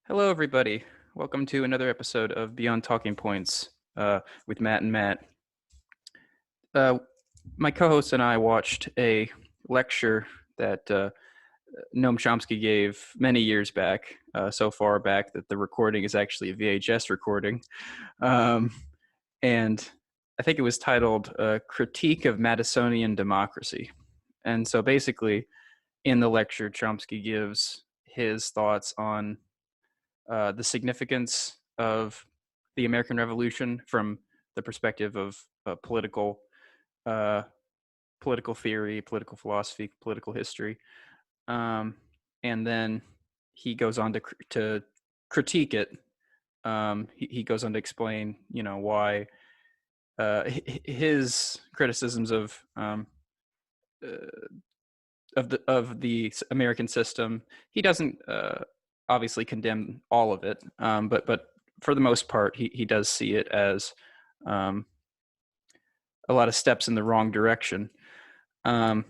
Hello, everybody. Welcome to another episode of Beyond Talking Points with Matt and Matt. My co-host and I watched a lecture that Noam Chomsky gave many years back, so far back that the recording is actually a VHS recording. And I think it was titled Critique of Madisonian Democracy. And so basically, in the lecture, Chomsky gives his thoughts on the significance of the American Revolution from the perspective of uh, political theory, political philosophy, political history, and then he goes on to critique it. He goes on to explain, why his criticisms uh, of the American system. He doesn't obviously condemn all of it, but for the most part, he does see it as um, a lot of steps in the wrong direction. Um,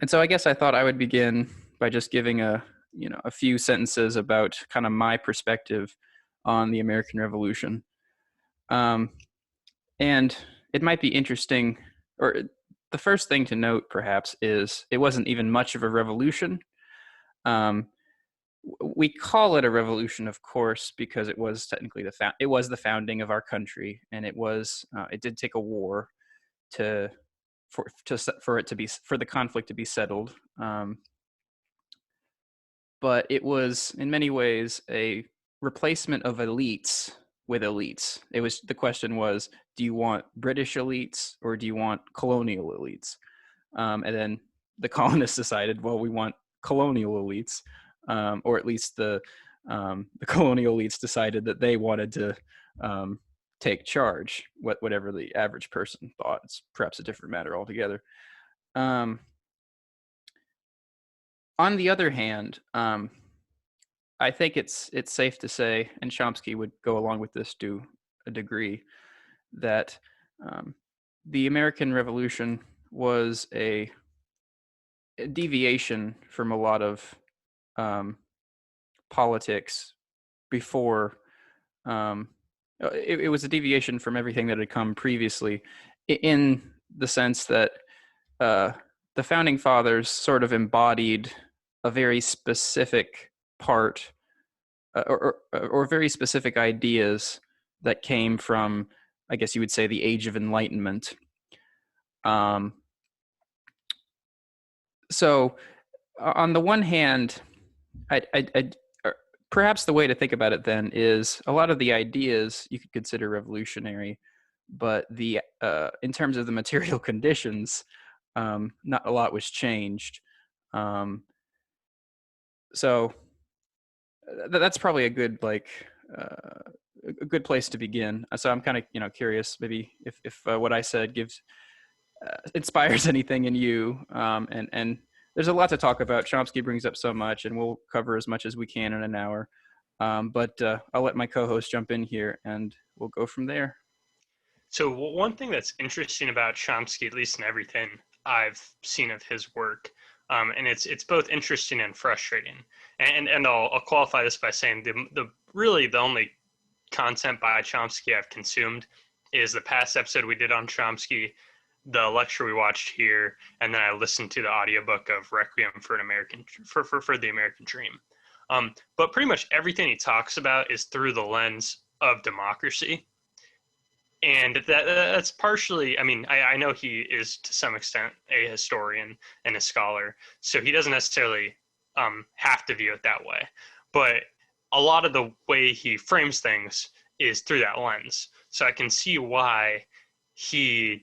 and so I guess I thought I would begin by just giving a few sentences about kind of my perspective on the American Revolution. Um, and it might be interesting, or the first thing to note perhaps is it wasn't even much of a revolution. Um, we call it a revolution, of course, because it was technically it was the founding of our country, and it did take a war to for it to be for the conflict to be settled. But it was in many ways a replacement of elites with elites. The question was, do you want British elites or do you want colonial elites? And then the colonists decided, well, we want colonial elites, or at least the colonial elites decided that they wanted to take charge. Whatever the average person thought, it's perhaps a different matter altogether. Um, on the other hand, I think it's safe to say, and Chomsky would go along with this to a degree, that um, the American Revolution was a deviation from a lot of politics before. Um, it was a deviation from everything that had come previously, in the sense that uh, the founding fathers sort of embodied a very specific part, or very specific ideas that came from, I guess you would say, the Age of Enlightenment. Um, so, on the one hand, I perhaps the way to think about it then is a lot of the ideas you could consider revolutionary, but the in terms of the material conditions, not a lot was changed. Um, so that's probably a good a good place to begin. So I'm kind of curious, maybe if what I said gives inspires anything in you. And there's a lot to talk about. Chomsky brings up so much, and we'll cover as much as we can in an hour. But I'll let my co-host jump in here, and we'll go from there. So one thing that's interesting about Chomsky, at least in everything I've seen of his work, and it's both interesting and frustrating. And I'll qualify this by saying the really the only content by Chomsky I've consumed is the past episode we did on Chomsky, the lecture we watched here, and then I listened to the audiobook of Requiem for an American for the American Dream. But pretty much everything he talks about is through the lens of democracy. And that's partially, I mean, I know he is to some extent a historian and a scholar, so he doesn't necessarily have to view it that way. But a lot of the way he frames things is through that lens. So I can see why he's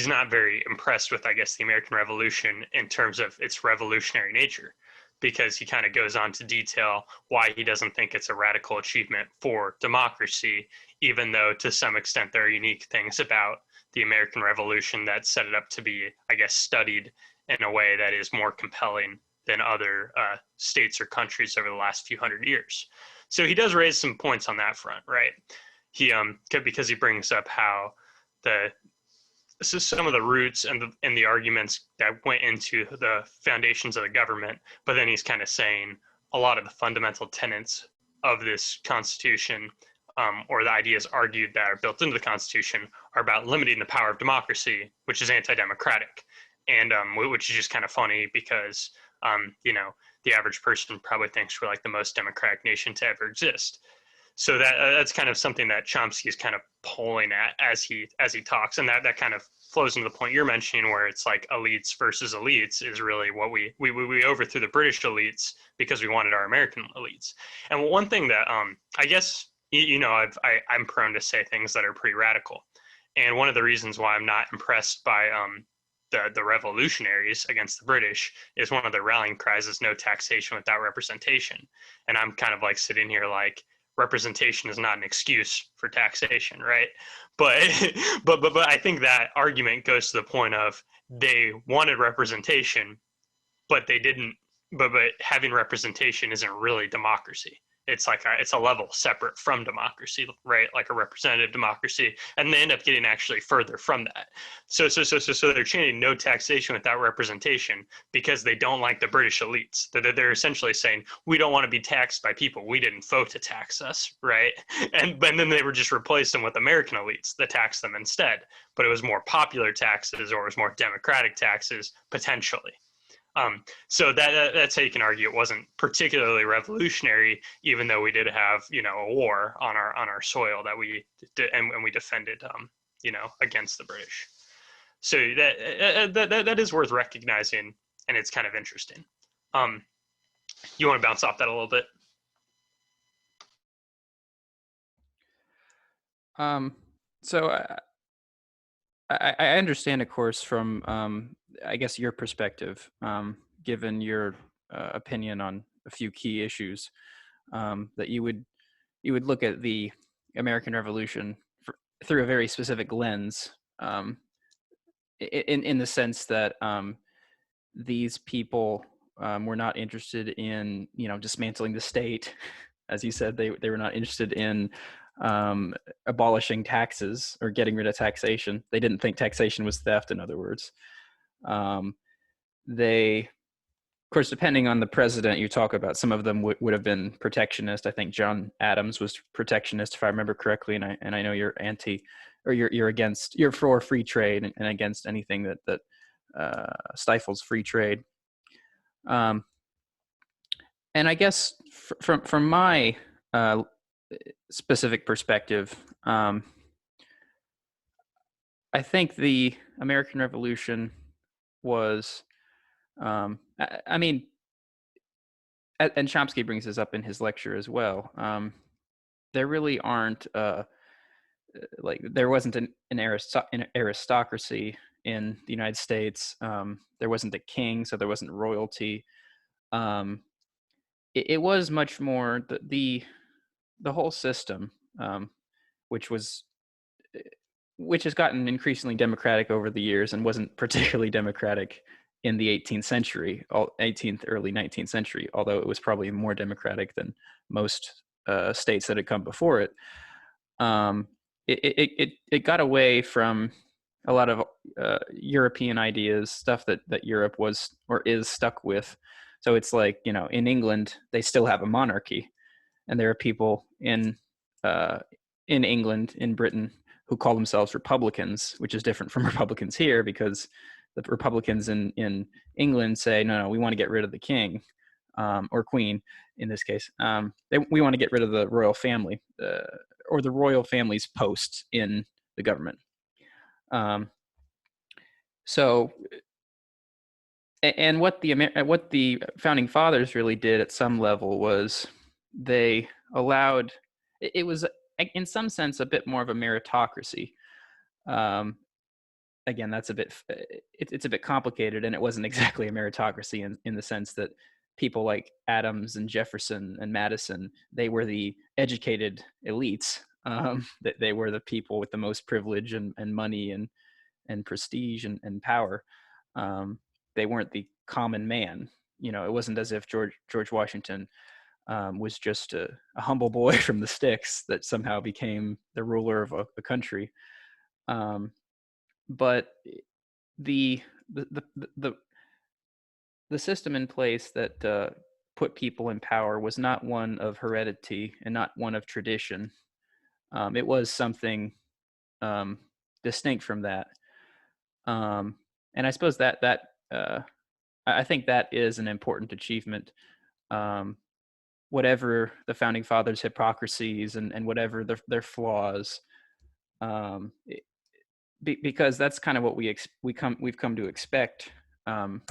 not very impressed with, I guess, the American Revolution in terms of its revolutionary nature, because he kind of goes on to detail why he doesn't think it's a radical achievement for democracy, even though to some extent there are unique things about the American Revolution that set it up to be, I guess, studied in a way that is more compelling than other states or countries over the last few hundred years. So he does raise some points on that front, right? Because he brings up how some of the roots and the arguments that went into the foundations of the government, but then he's kind of saying a lot of the fundamental tenets of this Constitution, or the ideas argued that are built into the Constitution, are about limiting the power of democracy, which is anti-democratic, and which is just kind of funny because the average person probably thinks we're like the most democratic nation to ever exist. So that's kind of something that Chomsky is kind of pulling at as he talks, and that kind of flows into the point you're mentioning, where it's like elites versus elites is really what we overthrew the British elites because we wanted our American elites. And one thing that I guess I'm prone to say things that are pretty radical, and one of the reasons why I'm not impressed by the revolutionaries against the British is one of their rallying cries is no taxation without representation. And I'm kind of like sitting here like, representation is not an excuse for taxation, right? But but I think that argument goes to the point of they wanted representation, but they didn't. But having representation isn't really democracy. It's like it's a level separate from democracy, right? Like a representative democracy, and they end up getting actually further from that. So they're chanting no taxation without representation because they don't like the British elites. They're essentially saying we don't want to be taxed by people we didn't vote to tax us, right? And then they were just replacing with American elites that tax them instead. But it was more popular taxes, or it was more democratic taxes potentially. So that's how you can argue it wasn't particularly revolutionary, even though we did have a war on our soil that we did, and we defended against the British. So that is worth recognizing, and it's kind of interesting. You want to bounce off that a little bit? So I understand, of course, from I guess your perspective, given your opinion on a few key issues, that you would look at the American Revolution through a very specific lens, in the sense that these people were not interested in dismantling the state. As you said, they were not interested in abolishing taxes or getting rid of taxation. They didn't think taxation was theft, in other words. They, of course, depending on the president you talk about, some of them would have been protectionist. I think John Adams was protectionist, if I remember correctly, and I know you're anti, or you're for free trade and against anything that stifles free trade. And I guess from my specific perspective, I think the American Revolution was, I mean, and Chomsky brings this up in his lecture as well. There really aren't like there wasn't an aristocracy in the United States. There wasn't a king, so there wasn't royalty. It was much more the whole system, which has gotten increasingly democratic over the years and wasn't particularly democratic in the 18th century, 18th, early 19th century, although it was probably more democratic than most states that had come before it. It got away from a lot of European ideas, stuff that Europe was or is stuck with. So it's like, in England, they still have a monarchy, and there are people in England, in Britain, who call themselves Republicans, which is different from Republicans here, because the Republicans in England say, no, we want to get rid of the king, or queen in this case. We want to get rid of the royal family, or the royal family's posts in the government. So, and what the founding fathers really did at some level was they allowed, it was in some sense a bit more of a meritocracy. Again, that's it's a bit complicated, and it wasn't exactly a meritocracy in the sense that people like Adams and Jefferson and Madison, they were the educated elites. That they were the people with the most privilege and money and prestige and power. They weren't the common man. It wasn't as if George Washington was just a humble boy from the sticks that somehow became the ruler of a country. But the system in place that put people in power was not one of heredity and not one of tradition. It was something distinct from that. And I suppose I think that is an important achievement. Um, Whatever the founding fathers' hypocrisies and whatever their flaws, um, because that's kind of what we've come to expect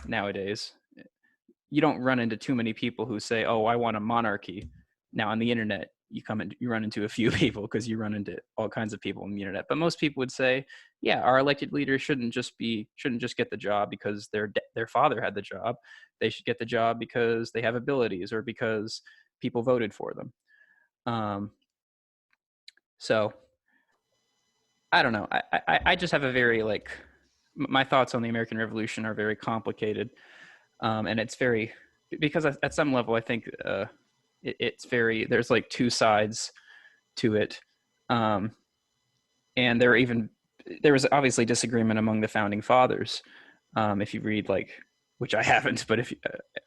nowadays. You don't run into too many people who say, "Oh, I want a monarchy." Now on the internet, you run into a few people because you run into all kinds of people on the internet. But most people would say, "Yeah, our elected leaders shouldn't just get the job because their father had the job. They should get the job because they have abilities or because people voted for them." Um, so I don't know. I just have a very my thoughts on the American Revolution are very complicated, and it's very because at some level I think it's very there's like two sides to it, um, and there was obviously disagreement among the founding fathers. If you read which I haven't, but if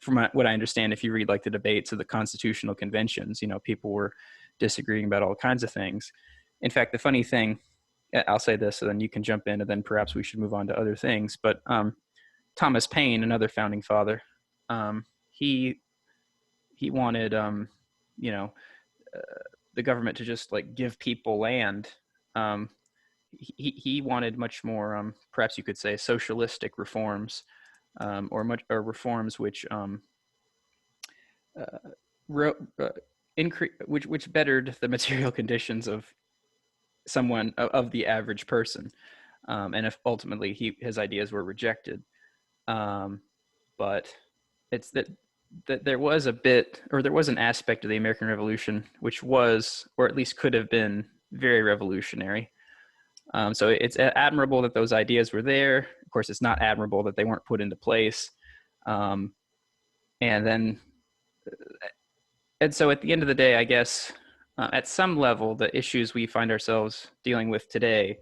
from what I understand, if you read the debates of the constitutional conventions, people were disagreeing about all kinds of things. In fact, the funny thing, I'll say this, so then you can jump in, and then perhaps we should move on to other things. But Thomas Paine, another founding father, he wanted you know the government to just give people land. Um, he wanted much more, perhaps you could say, socialistic reforms, or reforms which uh, uh, which bettered the material conditions of someone of the average person. And if ultimately his ideas were rejected, but it's that there was an aspect of the American Revolution which was, or at least could have been, very revolutionary. So it's admirable that those ideas were there. Of course, it's not admirable that they weren't put into place. Um, and then, and so at the end of the day, I guess at some level, the issues we find ourselves dealing with today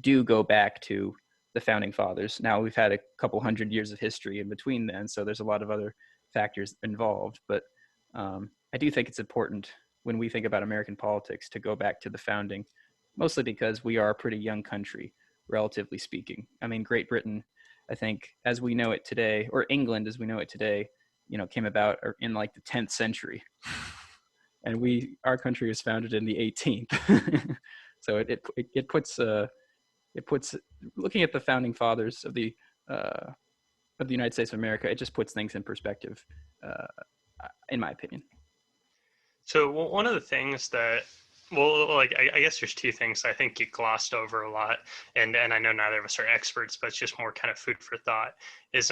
do go back to the founding fathers. Now we've had a couple hundred years of history in between then, so there's a lot of other factors involved. But I do think it's important when we think about American politics to go back to the founding, mostly because we are a pretty young country, relatively speaking. I mean, Great Britain, I think, as we know it today, or England as we know it today, came about in the 10th century, and our country was founded in the 18th. So it puts looking at the founding fathers of the United States of America, it just puts things in perspective, in my opinion. So one of the things that, well, I guess there's two things I think get glossed over a lot, and I know neither of us are experts, but it's just more kind of food for thought. Is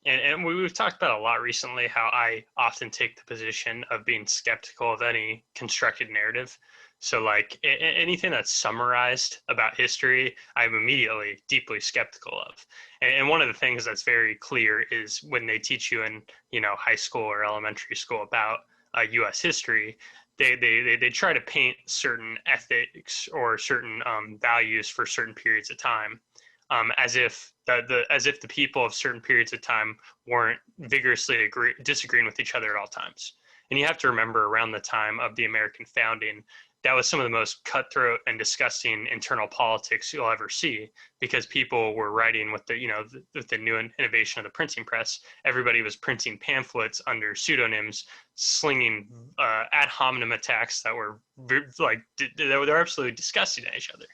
and we've talked about a lot recently how I often take the position of being skeptical of any constructed narrative. So anything that's summarized about history, I'm immediately deeply skeptical of. And one of the things that's very clear is when they teach you in high school or elementary school about U.S. history, they try to paint certain ethics or certain values for certain periods of time, as if the people of certain periods of time weren't vigorously disagreeing with each other at all times. And you have to remember, around the time of the American founding, that was some of the most cutthroat and disgusting internal politics you'll ever see, because people were writing with the new innovation of the printing press. Everybody was printing pamphlets under pseudonyms, slinging ad hominem attacks that were they're absolutely disgusting at each other.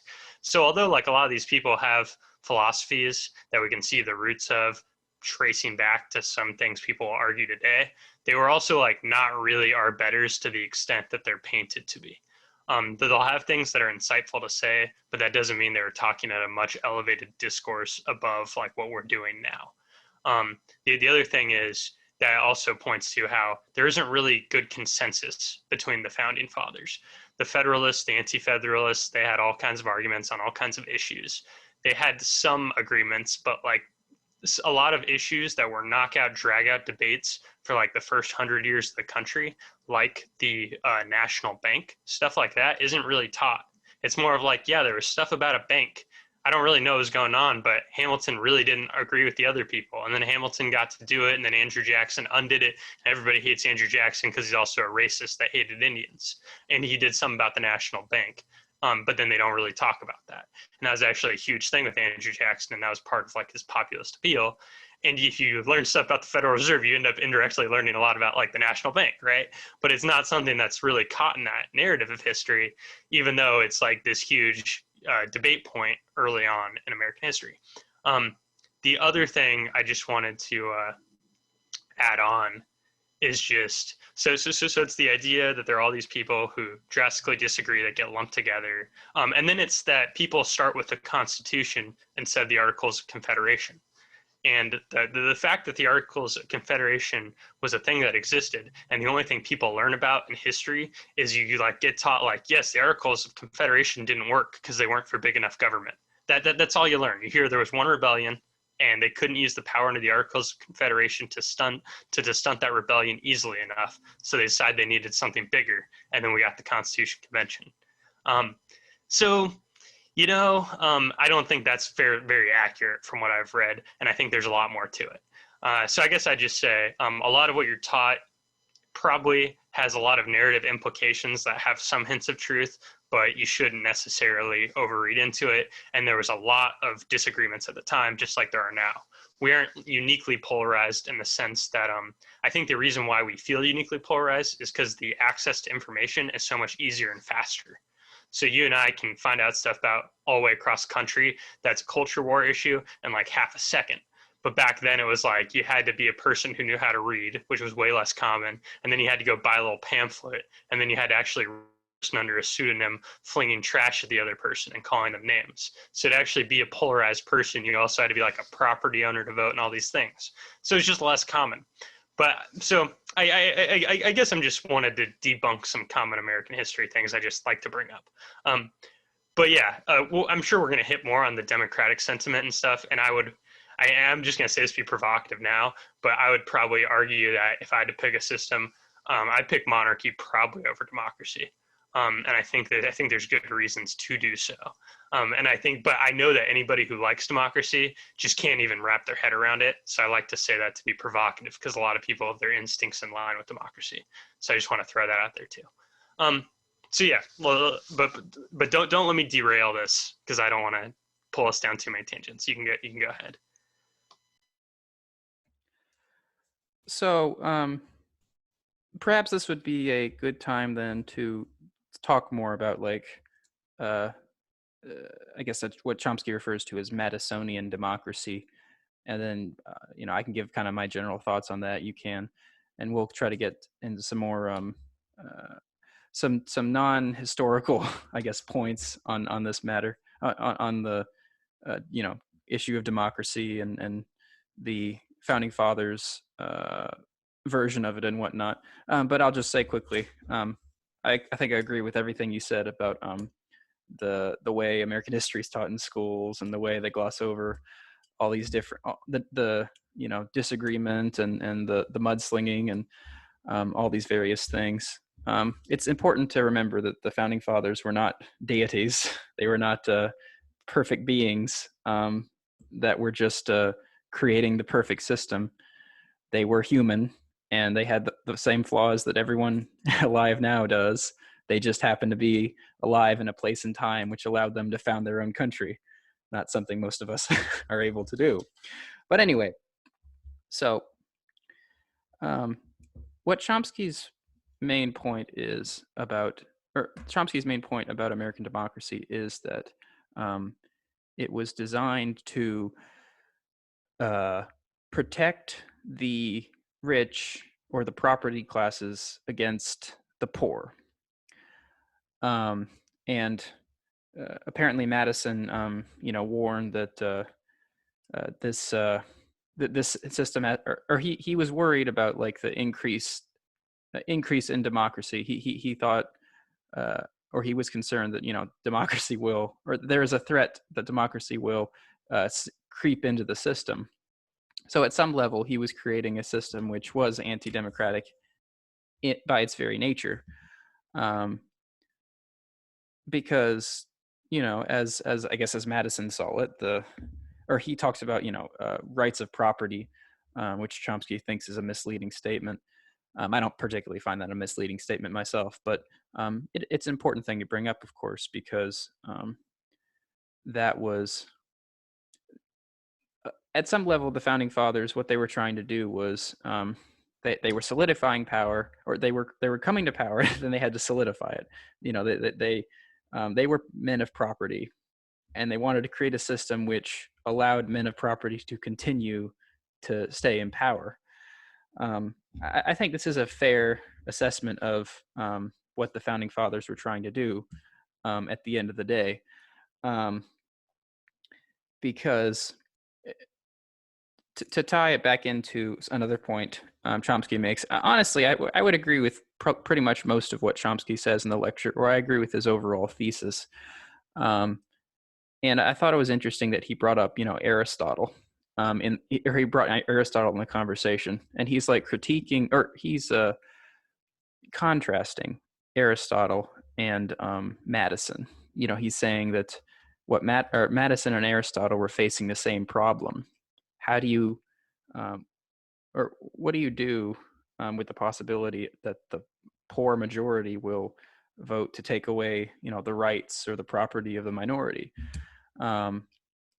So although a lot of these people have philosophies that we can see the roots of tracing back to some things people argue today, they were also not really our betters to the extent that they're painted to be. They'll have things that are insightful to say, but that doesn't mean they're talking at a much elevated discourse above what we're doing now. The other thing is that also points to how there isn't really good consensus between the founding fathers. The Federalists, the Anti-Federalists, they had all kinds of arguments on all kinds of issues. They had some agreements, but a lot of issues that were knockout, drag-out debates for the first 100 years of the country, like the national bank, stuff like that isn't really taught. It's more of yeah, there was stuff about a bank. I don't really know what was going on, but Hamilton really didn't agree with the other people. And then Hamilton got to do it, and then Andrew Jackson undid it. And everybody hates Andrew Jackson because he's also a racist that hated Indians. And he did something about the National Bank. But then they don't really talk about that. And that was actually a huge thing with Andrew Jackson, and that was part of like his populist appeal. And if you learn stuff about the Federal Reserve, you end up indirectly learning a lot about like the National Bank, right? But it's not something that's really caught in that narrative of history, even though it's like this huge debate point early on in American history. The other thing I just wanted to add on is just so it's the idea that there are all these people who drastically disagree that get lumped together, and then it's that people start with the Constitution instead of the Articles of Confederation. And the fact that the Articles of Confederation was a thing that existed, and the only thing people learn about in history is you like get taught like, yes, the Articles of Confederation didn't work because they weren't for big enough government. That's all you learn. You hear there was one rebellion, and they couldn't use the power under the Articles of Confederation to stunt that rebellion easily enough. So they decided they needed something bigger, and then we got the Constitution Convention. So I don't think that's very accurate from what I've read, and I think there's a lot more to it. So I guess I'd just say a lot of what you're taught probably has a lot of narrative implications that have some hints of truth, but you shouldn't necessarily overread into it. And there was a lot of disagreements at the time, just like there are now. We aren't uniquely polarized in the sense that I think the reason why we feel uniquely polarized is because the access to information is so much easier and faster. So you and I can find out stuff about all the way across the country that's a culture war issue in like half a second. But back then it was like you had to be a person who knew how to read, which was way less common. And then you had to go buy a little pamphlet. And then you had to actually under a pseudonym flinging trash at the other person and calling them names. So to actually be a polarized person, you also had to be like a property owner to vote and all these things. So it's just less common. But so I guess I'm just wanted to debunk some common American history things I just like to bring up. But yeah, well, I'm sure we're going to hit more on the democratic sentiment and stuff. And I am just going to say this to be provocative now, but I would probably argue that if I had to pick a system, I'd pick monarchy probably over democracy. And I think there's good reasons to do so. But I know that anybody who likes democracy just can't even wrap their head around it. So I like to say that to be provocative because a lot of people have their instincts in line with democracy. So I just want to throw that out there too. So yeah, well, but don't let me derail this because I don't want to pull us down too many tangents. You can go ahead. So perhaps this would be a good time then to talk more about like I guess that's what Chomsky refers to as Madisonian democracy, and then I can give kind of my general thoughts on that. You can, and we'll try to get into some more some non-historical I guess points on this matter on the issue of democracy and the founding fathers version of it and whatnot. But I'll just say quickly, I think I agree with everything you said about the way American history is taught in schools and the way they gloss over all these different the disagreement and the mudslinging and all these various things. It's important to remember that the founding fathers were not deities. They were not perfect beings that were just creating the perfect system. They were human, and they had the same flaws that everyone alive now does. They just happened to be alive in a place and time which allowed them to found their own country. Not something most of us are able to do. But anyway, so what Chomsky's main point about American democracy is that it was designed to protect the rich or the property classes against the poor. And apparently Madison, warned that this system, or he was worried about like the increase in democracy. He thought, or he was concerned that democracy will, or there is a threat that democracy will creep into the system. So at some level, he was creating a system which was anti-democratic by its very nature, because as I guess as Madison saw it, or he talks about rights of property, which Chomsky thinks is a misleading statement. I don't particularly find that a misleading statement myself, but it's an important thing to bring up, of course, because that was at some level the founding fathers, what they were trying to do was they were solidifying power, or they were coming to power, and then they had to solidify it. They were men of property, and they wanted to create a system which allowed men of property to continue to stay in power. I think this is a fair assessment of what the founding fathers were trying to do at the end of the day, because to tie it back into another point Chomsky makes, honestly, I would agree with pretty much most of what Chomsky says in the lecture, or I agree with his overall thesis. And I thought it was interesting that he brought up, Aristotle, or he brought Aristotle in the conversation, and he's like critiquing, or he's contrasting Aristotle and Madison. He's saying that Madison and Aristotle were facing the same problem. How do you, or what do you do with the possibility that the poor majority will vote to take away, the rights or the property of the minority?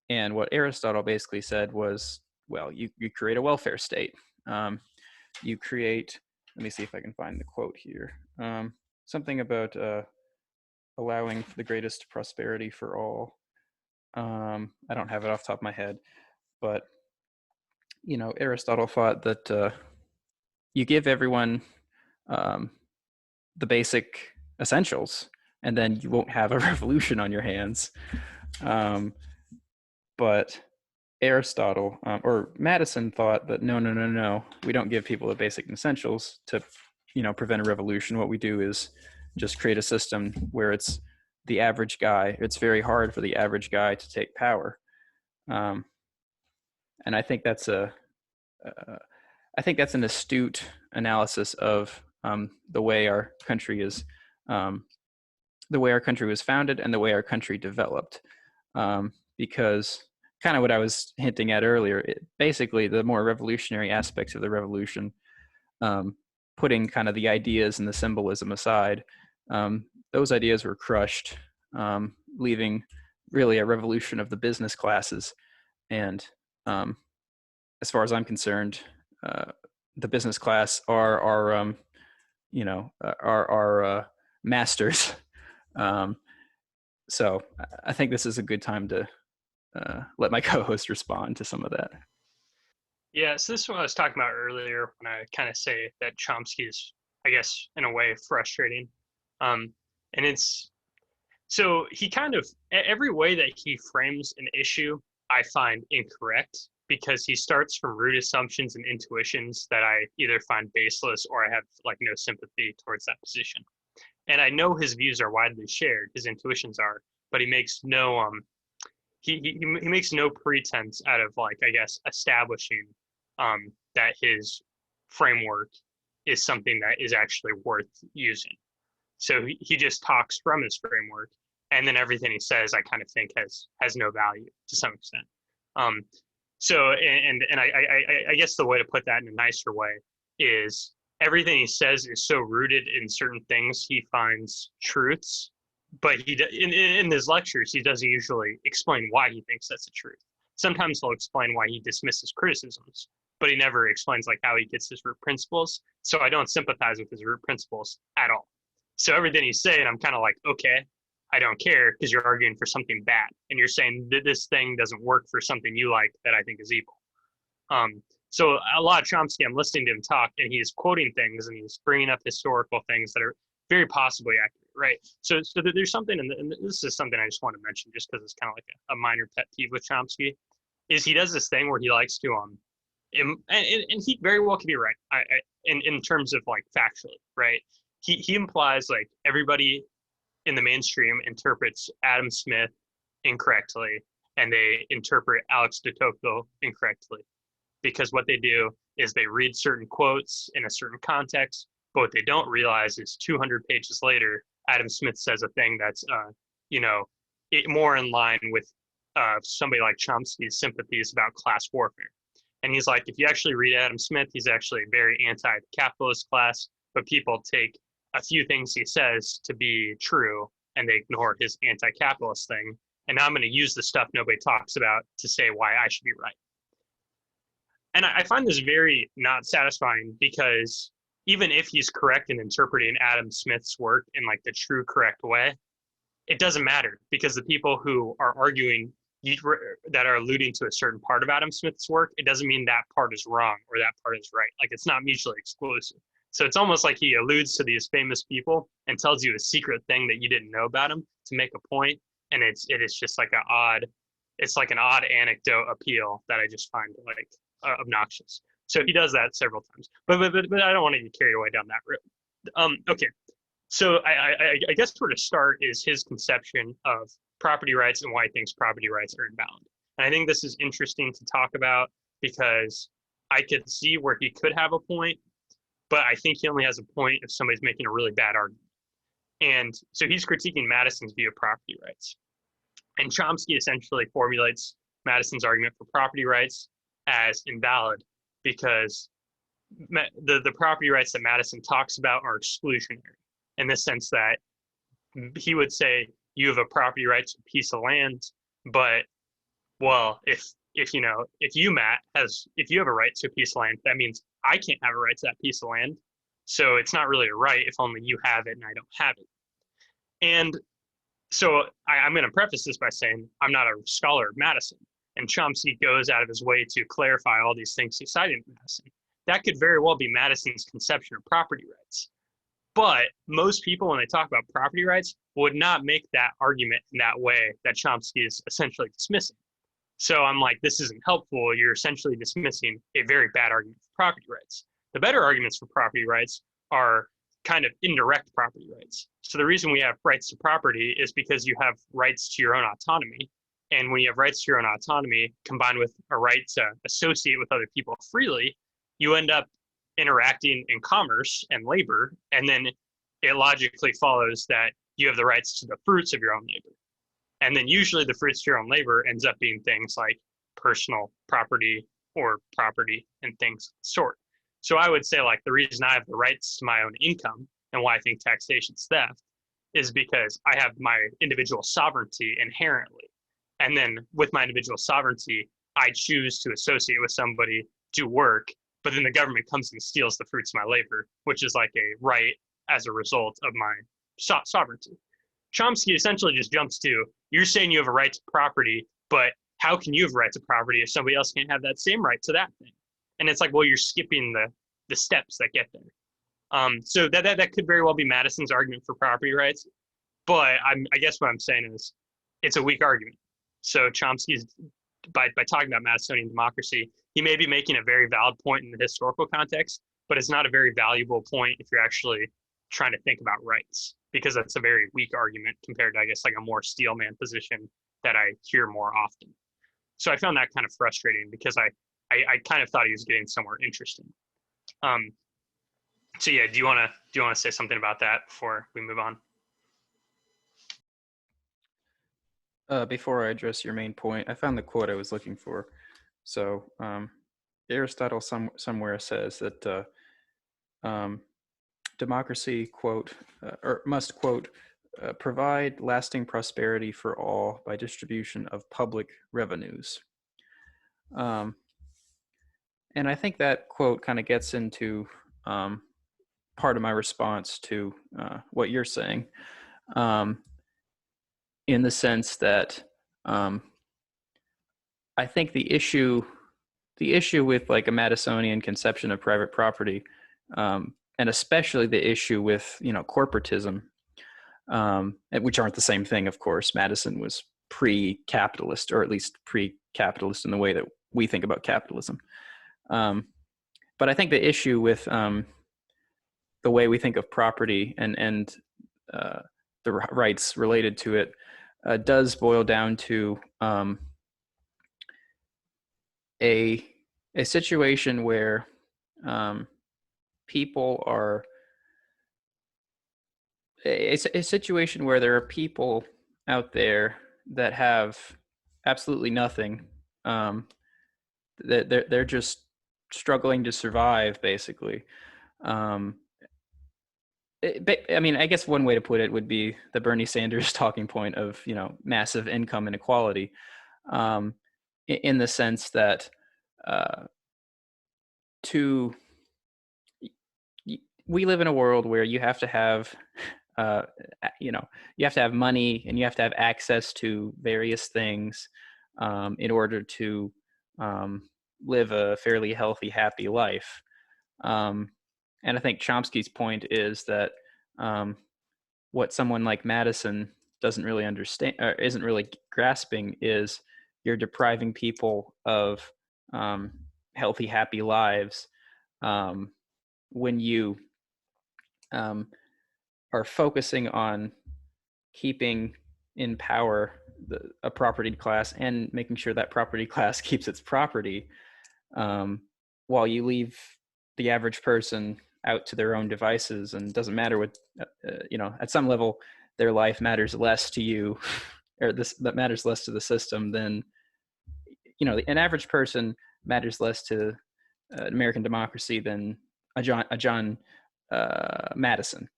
And what Aristotle basically said was, well, you create a welfare state. You create, let me see if I can find the quote here. Something about allowing the greatest prosperity for all. I don't have it off the top of my head, but Aristotle thought that you give everyone the basic essentials, and then you won't have a revolution on your hands. But Aristotle or Madison thought that no, we don't give people the basic essentials to prevent a revolution. What we do is just create a system where it's the average guy. It's very hard for the average guy to take power, and I think that's an astute analysis of the way our country is, the way our country was founded, and the way our country developed. Because kind of what I was hinting at earlier, basically the more revolutionary aspects of the revolution, putting kind of the ideas and the symbolism aside, those ideas were crushed, leaving really a revolution of the business classes. And as far as I'm concerned, the business class are our masters. So I think this is a good time to let my co-host respond to some of that. Yeah, so this is what I was talking about earlier when I kind of say that Chomsky is, I guess, in a way, frustrating. And it's so he kind of, every way that he frames an issue, I find incorrect, because he starts from root assumptions and intuitions that I either find baseless or I have like no sympathy towards that position. And I know his views are widely shared, his intuitions are, but he makes no he makes no pretense out of, like, I guess, establishing that his framework is something that is actually worth using. So he just talks from his framework, and then everything he says, I kind of think has no value to some extent. So I guess the way to put that in a nicer way is everything he says is so rooted in certain things he finds truths, but in his lectures he doesn't usually explain why he thinks that's a truth. Sometimes he'll explain why he dismisses criticisms, but he never explains like how he gets his root principles. So I don't sympathize with his root principles at all. So everything he's saying, I'm kind of like, okay, I don't care, because you're arguing for something bad, and you're saying that this thing doesn't work for something you like that I think is evil. So a lot of Chomsky, I'm listening to him talk, and he's quoting things and he's bringing up historical things that are very possibly accurate, right? So there's something, and this is something I just want to mention, just because it's kind of like a minor pet peeve with Chomsky, is he does this thing where he likes to and he very well could be right, in terms of like factually, right? He implies like everybody in the mainstream interprets Adam Smith incorrectly, and they interpret Alex de Tocqueville incorrectly, because what they do is they read certain quotes in a certain context, but what they don't realize is 200 pages later, Adam Smith says a thing that's, it more in line with somebody like Chomsky's sympathies about class warfare. And he's like, if you actually read Adam Smith, he's actually very anti-capitalist class, but people take a few things he says to be true and they ignore his anti-capitalist thing. And now I'm going to use the stuff nobody talks about to say why I should be right. And I find this very not satisfying because even if he's correct in interpreting Adam Smith's work in like the true correct way, it doesn't matter because the people who are arguing that are alluding to a certain part of Adam Smith's work, it doesn't mean that part is wrong or that part is right. Like it's not mutually exclusive. So it's almost like he alludes to these famous people and tells you a secret thing that you didn't know about him to make a point. And it is just like it's like an odd anecdote appeal that I just find like obnoxious. So he does that several times, but I don't want to get carried away down that road. Okay, so I guess where to start is his conception of property rights and why he thinks property rights are invalid. And I think this is interesting to talk about because I could see where he could have a point, but I think he only has a point if somebody's making a really bad argument. And so he's critiquing Madison's view of property rights. And Chomsky essentially formulates Madison's argument for property rights as invalid because the property rights that Madison talks about are exclusionary in the sense that he would say you have a property right to a piece of land, but well, if you Matt if you have a right to a piece of land, that means I can't have a right to that piece of land. So it's not really a right if only you have it and I don't have it. And so I'm going to preface this by saying I'm not a scholar of Madison, and Chomsky goes out of his way to clarify all these things he cited in Madison. That could very well be Madison's conception of property rights. But most people, when they talk about property rights, would not make that argument in that way that Chomsky is essentially dismissing. So I'm like, this isn't helpful. You're essentially dismissing a very bad argument for property rights. The better arguments for property rights are kind of indirect property rights. So the reason we have rights to property is because you have rights to your own autonomy. And when you have rights to your own autonomy combined with a right to associate with other people freely, you end up interacting in commerce and labor. And then it logically follows that you have the rights to the fruits of your own labor. And then usually the fruits of your own labor ends up being things like personal property or property and things of the sort. So I would say like the reason I have the rights to my own income and why I think taxation is theft is because I have my individual sovereignty inherently. And then with my individual sovereignty, I choose to associate with somebody, do work, but then the government comes and steals the fruits of my labor, which is like a right as a result of my sovereignty. Chomsky essentially just jumps to, you're saying you have a right to property, but how can you have a right to property if somebody else can't have that same right to that thing? And it's like, well, you're skipping the steps that get there. So that could very well be Madison's argument for property rights, but I guess what I'm saying is it's a weak argument. So Chomsky's, by talking about Madisonian democracy, he may be making a very valid point in the historical context, but it's not a very valuable point if you're actually trying to think about rights, because that's a very weak argument compared to, I guess, like a more steelman position that I hear more often. So I found that kind of frustrating because I kind of thought he was getting somewhere interesting. So yeah, do you want to say something about that before we move on? Before I address your main point, I found the quote I was looking for. So Aristotle somewhere says that democracy, quote, or must, quote, provide lasting prosperity for all by distribution of public revenues. And I think that quote kind of gets into part of my response to what you're saying, in the sense that I think the issue with like a Madisonian conception of private property, and especially the issue with corporatism, which aren't the same thing, of course. Madison was pre-capitalist, or at least pre-capitalist in the way that we think about capitalism. But I think the issue with the way we think of property and the rights related to it does boil down to a situation where people are a situation where there are people out there that have absolutely nothing, they're just struggling to survive, basically. Um, I mean, I guess one way to put it would be the Bernie Sanders talking point of, massive income inequality, um, in the sense that uh, to we live in a world where you have to have uh, you have to have money and you have to have access to various things, in order to um, live a fairly healthy, happy life. Um, and I think Chomsky's point is that, what someone like Madison doesn't really understand, or isn't really grasping, is you're depriving people of um, healthy, happy lives, um, when you um, are focusing on keeping in power a property class and making sure that property class keeps its property, um, while you leave the average person out to their own devices, and it doesn't matter what, at some level their life matters less to you, or this that matters less to the system than, an average person matters less to American democracy than a John Madison,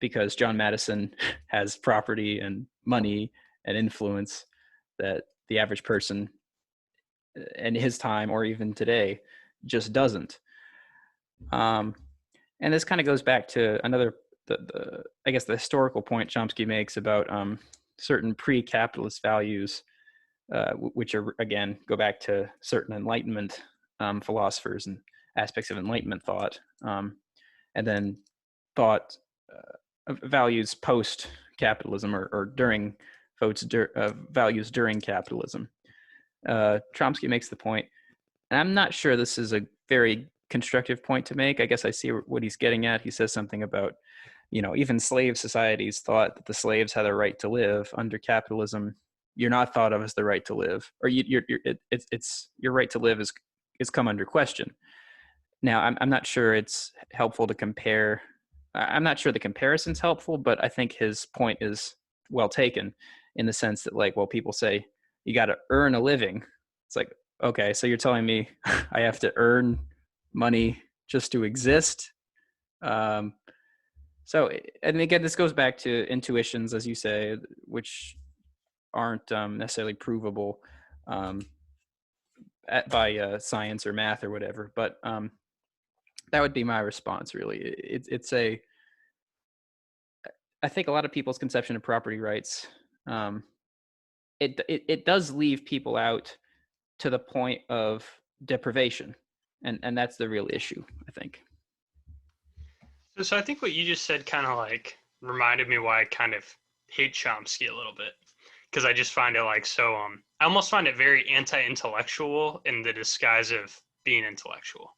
because John Madison has property and money and influence that the average person in his time, or even today, just doesn't. Um, and this kind of goes back to another, I guess, the historical point Chomsky makes about certain pre-capitalist values, which are, again, go back to certain Enlightenment philosophers and aspects of Enlightenment thought, and then thought values post-capitalism, or during values during capitalism. Chomsky makes the point, and I'm not sure this is a very constructive point to make. I guess I see what he's getting at. He says something about, even slave societies thought that the slaves had a right to live. Under capitalism, you're not thought of as the right to live, or it's your right to live is come under question. Now, I'm not sure it's helpful to compare. I'm not sure the comparison's helpful, but I think his point is well taken, in the sense that, like, well, people say you got to earn a living. It's like, okay, so you're telling me I have to earn money just to exist? Um, so, and again, this goes back to intuitions, as you say, which aren't necessarily provable by science or math or whatever. But that would be my response, really. I think a lot of people's conception of property rights, um, it does leave people out to the point of deprivation, and that's the real issue, I think. So I think what you just said kind of like reminded me why I kind of hate Chomsky a little bit, because I just find it like so. I almost find it very anti-intellectual in the disguise of being intellectual.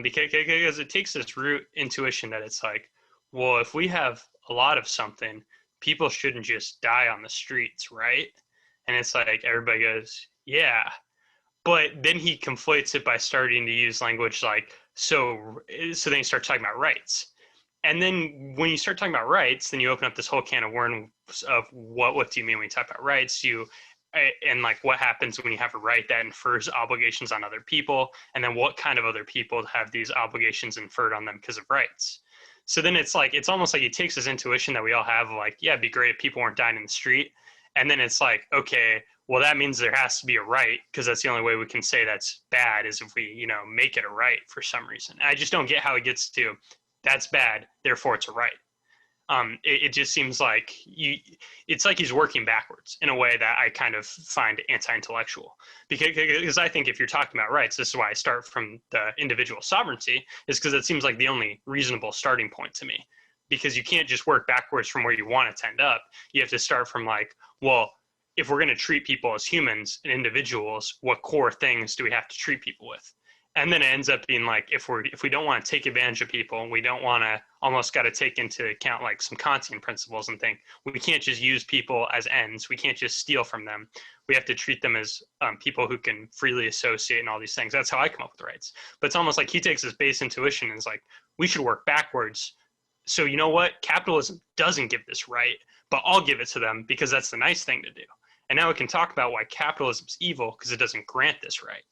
Because it takes this root intuition that it's like, well, if we have a lot of something, people shouldn't just die on the streets, right? And it's like everybody goes, yeah. But then he conflates it by starting to use language like, so then you start talking about rights. And then when you start talking about rights, then you open up this whole can of worms of what do you mean when you talk about rights? And like what happens when you have a right that infers obligations on other people, and then what kind of other people have these obligations inferred on them because of rights. So then it's like, it's almost like he takes this intuition that we all have, like, yeah, it'd be great if people weren't dying in the street. And then it's like, okay, well, that means there has to be a right, because that's the only way we can say that's bad, is if we, make it a right for some reason. And I just don't get how it gets to that's bad, therefore it's a right. It just seems like it's like he's working backwards in a way that I kind of find anti-intellectual, because I think if you're talking about rights, this is why I start from the individual sovereignty, is because it seems like the only reasonable starting point to me, because you can't just work backwards from where you want it to end up. You have to start from like, well, if we're going to treat people as humans and individuals, what core things do we have to treat people with? And then it ends up being like, if we don't want to take advantage of people, and we don't want to, almost got to take into account like some Kantian principles and think we can't just use people as ends. We can't just steal from them. We have to treat them as people who can freely associate and all these things. That's how I come up with rights. But it's almost like he takes his base intuition and is like, we should work backwards. So you know what? Capitalism doesn't give this right, but I'll give it to them because that's the nice thing to do. And now we can talk about why capitalism is evil because it doesn't grant this right.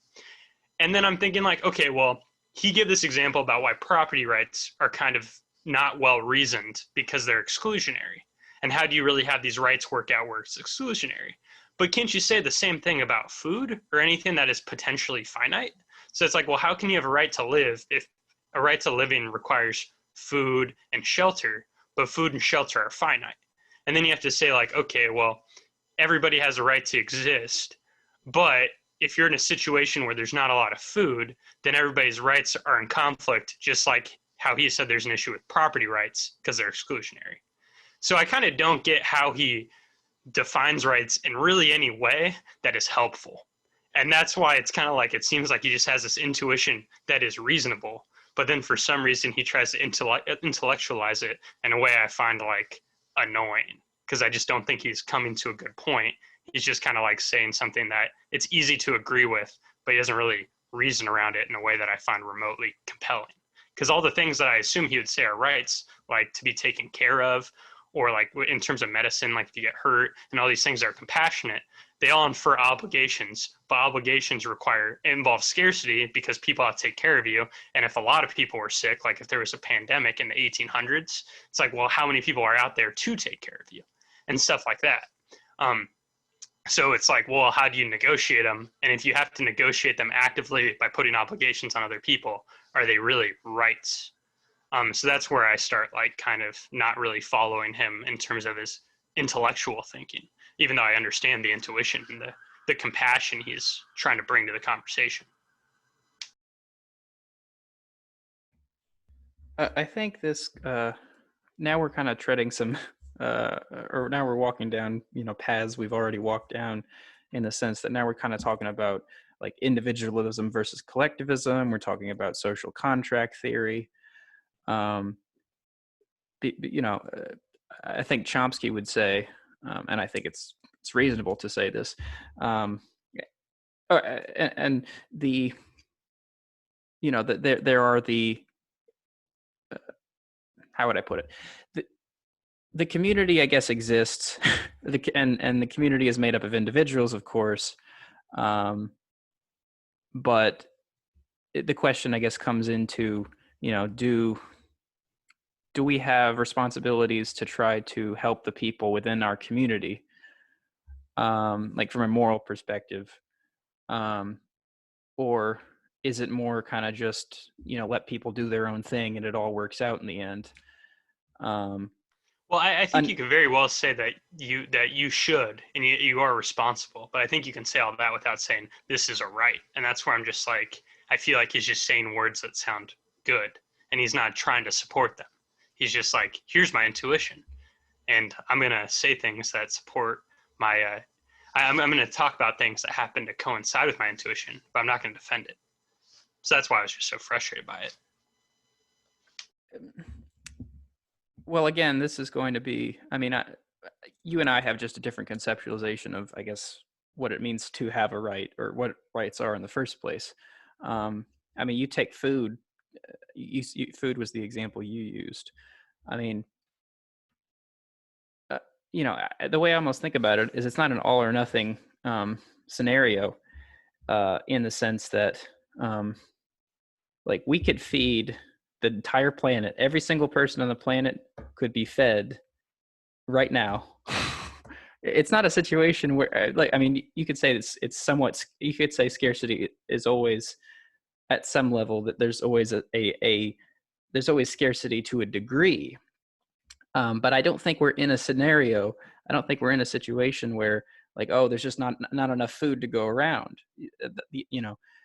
And then I'm thinking like, okay, well, he gave this example about why property rights are kind of not well reasoned because they're exclusionary. And how do you really have these rights work out where it's exclusionary? But can't you say the same thing about food or anything that is potentially finite? So it's like, well, how can you have a right to live if a right to living requires food and shelter, but food and shelter are finite? And then you have to say like, okay, well, everybody has a right to exist, but if you're in a situation where there's not a lot of food, then everybody's rights are in conflict, just like how he said there's an issue with property rights because they're exclusionary. So I kind of don't get how he defines rights in really any way that is helpful. And that's why it's kind of like it seems like he just has this intuition that is reasonable, but then for some reason he tries to intellectualize it in a way I find like annoying because I just don't think he's coming to a good point. He's just kind of like saying something that it's easy to agree with, but he doesn't really reason around it in a way that I find remotely compelling. Because all the things that I assume he would say are rights, like to be taken care of, or like in terms of medicine, like if you get hurt, and all these things that are compassionate, they all infer obligations, but obligations involve scarcity because people have to take care of you. And if a lot of people were sick, like if there was a pandemic in the 1800s, it's like, well, how many people are out there to take care of you and stuff like that. So it's like, well, how do you negotiate them? And if you have to negotiate them actively by putting obligations on other people, are they really rights? So that's where I start like kind of not really following him in terms of his intellectual thinking, even though I understand the intuition and the compassion he's trying to bring to the conversation. I think this now we're kind of treading some, or now we're walking down, paths we've already walked down, in the sense that now we're kind of talking about like individualism versus collectivism. We're talking about social contract theory. Um, I think Chomsky would say, and I think it's reasonable to say this, um, and the there are the how would I put it? The community, I guess, exists, and the community is made up of individuals, of course, but the question, I guess, comes into, do we have responsibilities to try to help the people within our community, like from a moral perspective, or is it more kind of just let people do their own thing and it all works out in the end? Well, I think you could very well say that you should and you are responsible, but I think you can say all that without saying this is a right. And that's where I'm just like, I feel like he's just saying words that sound good and he's not trying to support them. He's just like, here's my intuition, and I'm gonna say things that support my. I'm gonna talk about things that happen to coincide with my intuition, but I'm not gonna defend it. So that's why I was just so frustrated by it. Well, again, this is going to be, you and I have just a different conceptualization of, I guess, what it means to have a right, or what rights are in the first place. You take food. Food was the example you used. I mean, the way I almost think about it is it's not an all or nothing scenario, in the sense that, like, we could feed the entire planet. Every single person on the planet could be fed right now. It's not a situation where, you could say it's somewhat. You could say scarcity is always, at some level, that there's always there's always scarcity to a degree. But I don't think we're in a scenario. I don't think we're in a situation where, like, oh, there's just not enough food to go around.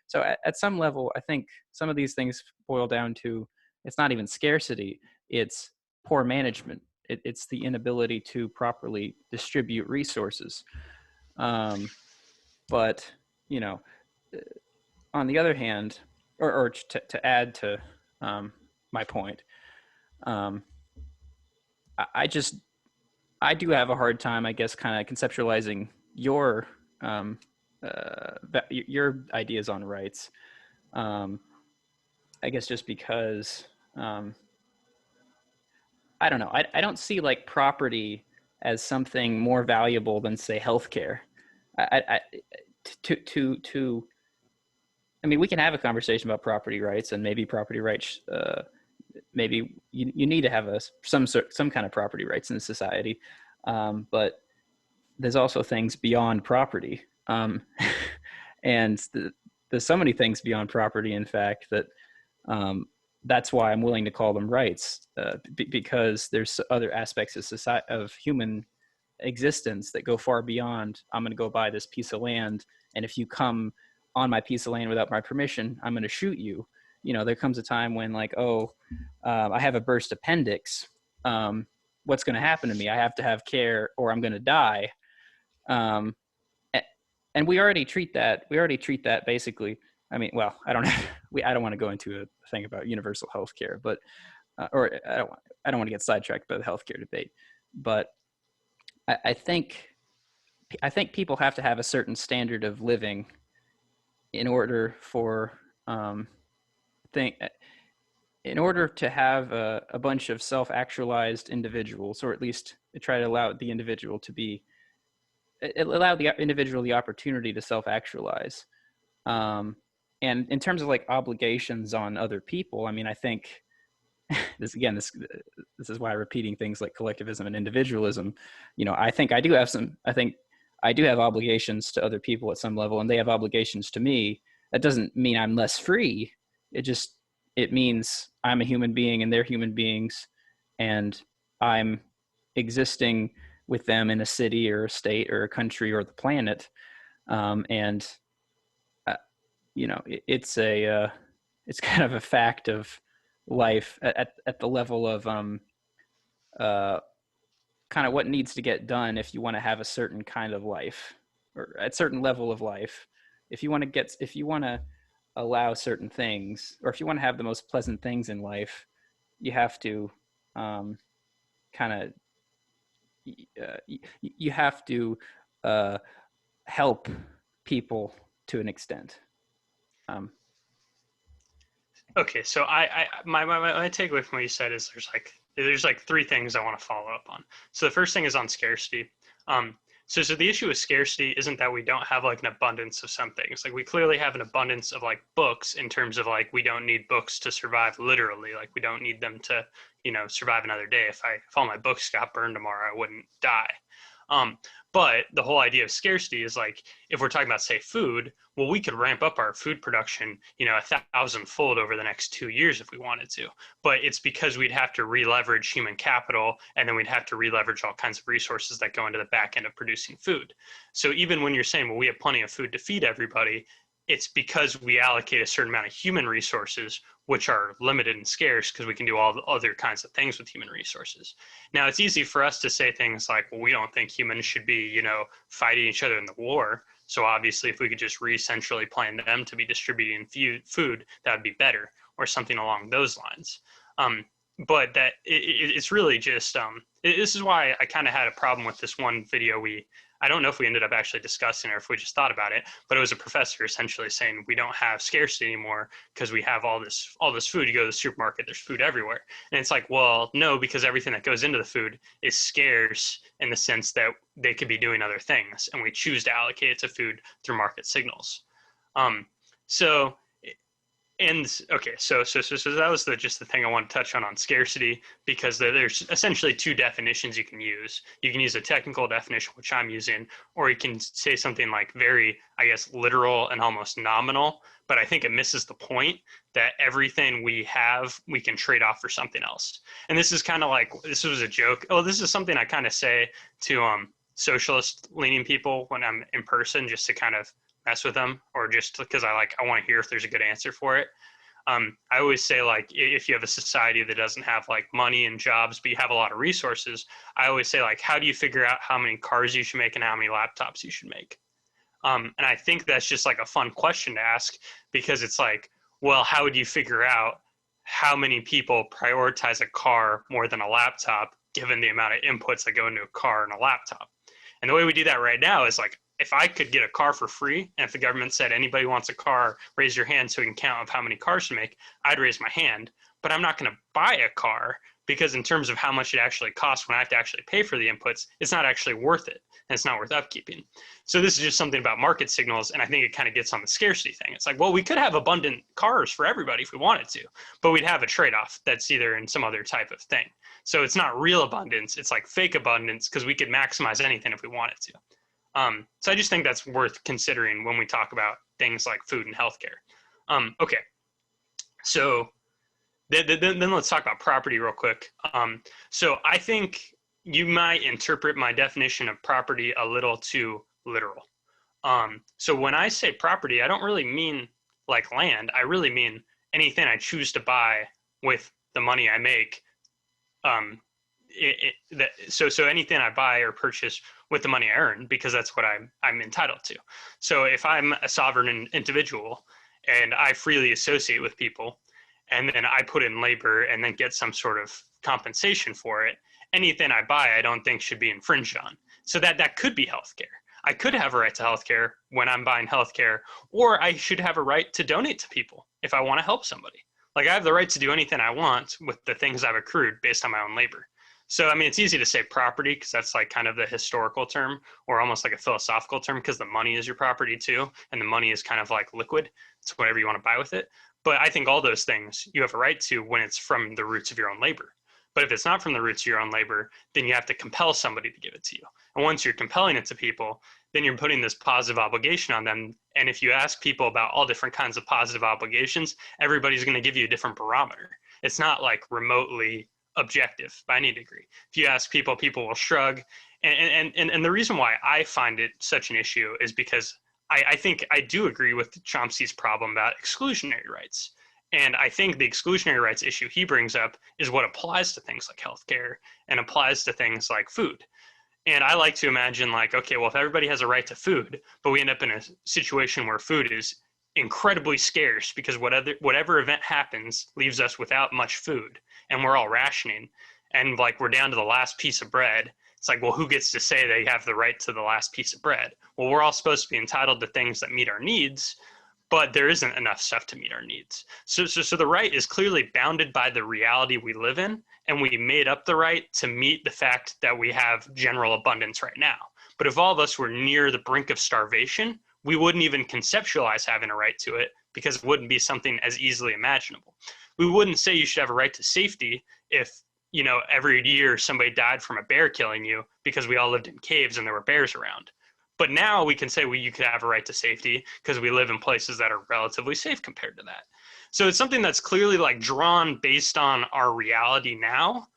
So at some level, I think some of these things boil down to, it's not even scarcity, it's poor management. It's the inability to properly distribute resources. But, on the other hand, or to add to my point, I do have a hard time, I guess, kind of conceptualizing your your ideas on rights. I guess just because, I don't know. I don't see like property as something more valuable than, say, healthcare. I to I mean, we can have a conversation about property rights, and maybe property rights. Maybe you need to have some kind of property rights in society, but there's also things beyond property, and there's so many things beyond property. In fact, that that's why I'm willing to call them rights, because there's other aspects of society, of human existence, that go far beyond, I'm going to go buy this piece of land, and if you come on my piece of land without my permission, I'm going to shoot you. There comes a time when, like, I have a burst appendix. What's going to happen to me? I have to have care, or I'm going to die. Um, and we already treat that. We already treat that basically. I mean, well, I don't want to go into a thing about universal health care, but or I don't want to get sidetracked by the healthcare debate. But I think people have to have a certain standard of living in order for in order to have a bunch of self-actualized individuals, or at least try to allow the individual the opportunity to self-actualize. And in terms of like obligations on other people, I mean, I think this is why repeating things like collectivism and individualism, I think I do have obligations to other people at some level, and they have obligations to me. That doesn't mean I'm less free. It means I'm a human being and they're human beings, and I'm existing with them in a city or a state or a country or the planet. And it's kind of a fact of life at the level of kind of what needs to get done if you want to have a certain kind of life, or at certain level of life. If you want to allow certain things, or if you want to have the most pleasant things in life, you have to kind of you have to help people to an extent. Okay, so my takeaway from what you said is there's like three things I want to follow up on. So the first thing is on scarcity. So the issue with scarcity isn't that we don't have like an abundance of some things. Like we clearly have an abundance of like books, in terms of like we don't need books to survive literally. Like we don't need them to, survive another day. If all my books got burned tomorrow, I wouldn't die. But the whole idea of scarcity is like, if we're talking about, say, food, well, we could ramp up our food production, 1,000-fold over the next 2 years if we wanted to. But it's because we'd have to re-leverage human capital, and then we'd have to re-leverage all kinds of resources that go into the back end of producing food. So even when you're saying, well, we have plenty of food to feed everybody, it's because we allocate a certain amount of human resources, which are limited and scarce, because we can do all the other kinds of things with human resources. Now, it's easy for us to say things like, well, we don't think humans should be, fighting each other in the war. So obviously, if we could just re-centrally plan them to be distributing food, that would be better, or something along those lines. But that it's really just, this is why I kind of had a problem with this one video I don't know if we ended up actually discussing it or if we just thought about it, but it was a professor essentially saying we don't have scarcity anymore because we have all this food. You go to the supermarket, there's food everywhere. And it's like, well, no, because everything that goes into the food is scarce in the sense that they could be doing other things, and we choose to allocate it to food through market signals. So that was just the thing I want to touch on scarcity, because there's essentially two definitions you can use. You can use a technical definition, which I'm using, or you can say something like very, I guess, literal and almost nominal, but I think it misses the point that everything we have, we can trade off for something else. And this is kind of like, this was a joke. Oh, this is something I kind of say to socialist leaning people when I'm in person, just to kind of mess with them, or just because I want to hear if there's a good answer for it. I always say, like, if you have a society that doesn't have like money and jobs, but you have a lot of resources, I always say, like, how do you figure out how many cars you should make and how many laptops you should make? And I think that's just like a fun question to ask, because it's like, well, how would you figure out how many people prioritize a car more than a laptop, given the amount of inputs that go into a car and a laptop? And the way we do that right now is like, if I could get a car for free, and if the government said anybody wants a car, raise your hand so we can count of how many cars to make, I'd raise my hand. But I'm not going to buy a car because in terms of how much it actually costs when I have to actually pay for the inputs, it's not actually worth it, and it's not worth upkeeping. So this is just something about market signals, and I think it kind of gets on the scarcity thing. It's like, well, we could have abundant cars for everybody if we wanted to, but we'd have a trade-off that's either in some other type of thing. So it's not real abundance, it's like fake abundance, because we could maximize anything if we wanted to. So I just think that's worth considering when we talk about things like food and healthcare. Okay, so then let's talk about property real quick. So I think you might interpret my definition of property a little too literal. So when I say property, I don't really mean like land. I really mean anything I choose to buy with the money I make. So anything I buy or purchase with the money I earn, because that's what I'm entitled to. So if I'm a sovereign individual and I freely associate with people, and then I put in labor and then get some sort of compensation for it, anything I buy I don't think should be infringed on. So that could be healthcare. I could have a right to healthcare when I'm buying healthcare, or I should have a right to donate to people if I want to help somebody. Like I have the right to do anything I want with the things I've accrued based on my own labor. So, I mean, it's easy to say property because that's like kind of the historical term or almost like a philosophical term because the money is your property too. And the money is kind of like liquid. It's whatever you want to buy with it. But I think all those things you have a right to when it's from the roots of your own labor. But if it's not from the roots of your own labor, then you have to compel somebody to give it to you. And once you're compelling it to people, then you're putting this positive obligation on them. And if you ask people about all different kinds of positive obligations, everybody's going to give you a different barometer. It's not like remotely objective by any degree. If you ask people, people will shrug. And the reason why I find it such an issue is because I think I do agree with Chomsky's problem about exclusionary rights. And I think the exclusionary rights issue he brings up is what applies to things like healthcare and applies to things like food. And I like to imagine like, okay, well, if everybody has a right to food, but we end up in a situation where food is incredibly scarce because whatever event happens leaves us without much food and we're all rationing and like we're down to the last piece of bread. It's like, well, who gets to say they have the right to the last piece of bread? Well, we're all supposed to be entitled to things that meet our needs, but there isn't enough stuff to meet our needs. So the right is clearly bounded by the reality we live in, and we made up the right to meet the fact that we have general abundance right now. But if all of us were near the brink of starvation, we wouldn't even conceptualize having a right to it because it wouldn't be something as easily imaginable. We wouldn't say you should have a right to safety if, you know, every year somebody died from a bear killing you because we all lived in caves and there were bears around. But now we can say, well, you could have a right to safety because we live in places that are relatively safe compared to that. So it's something that's clearly like drawn based on our reality now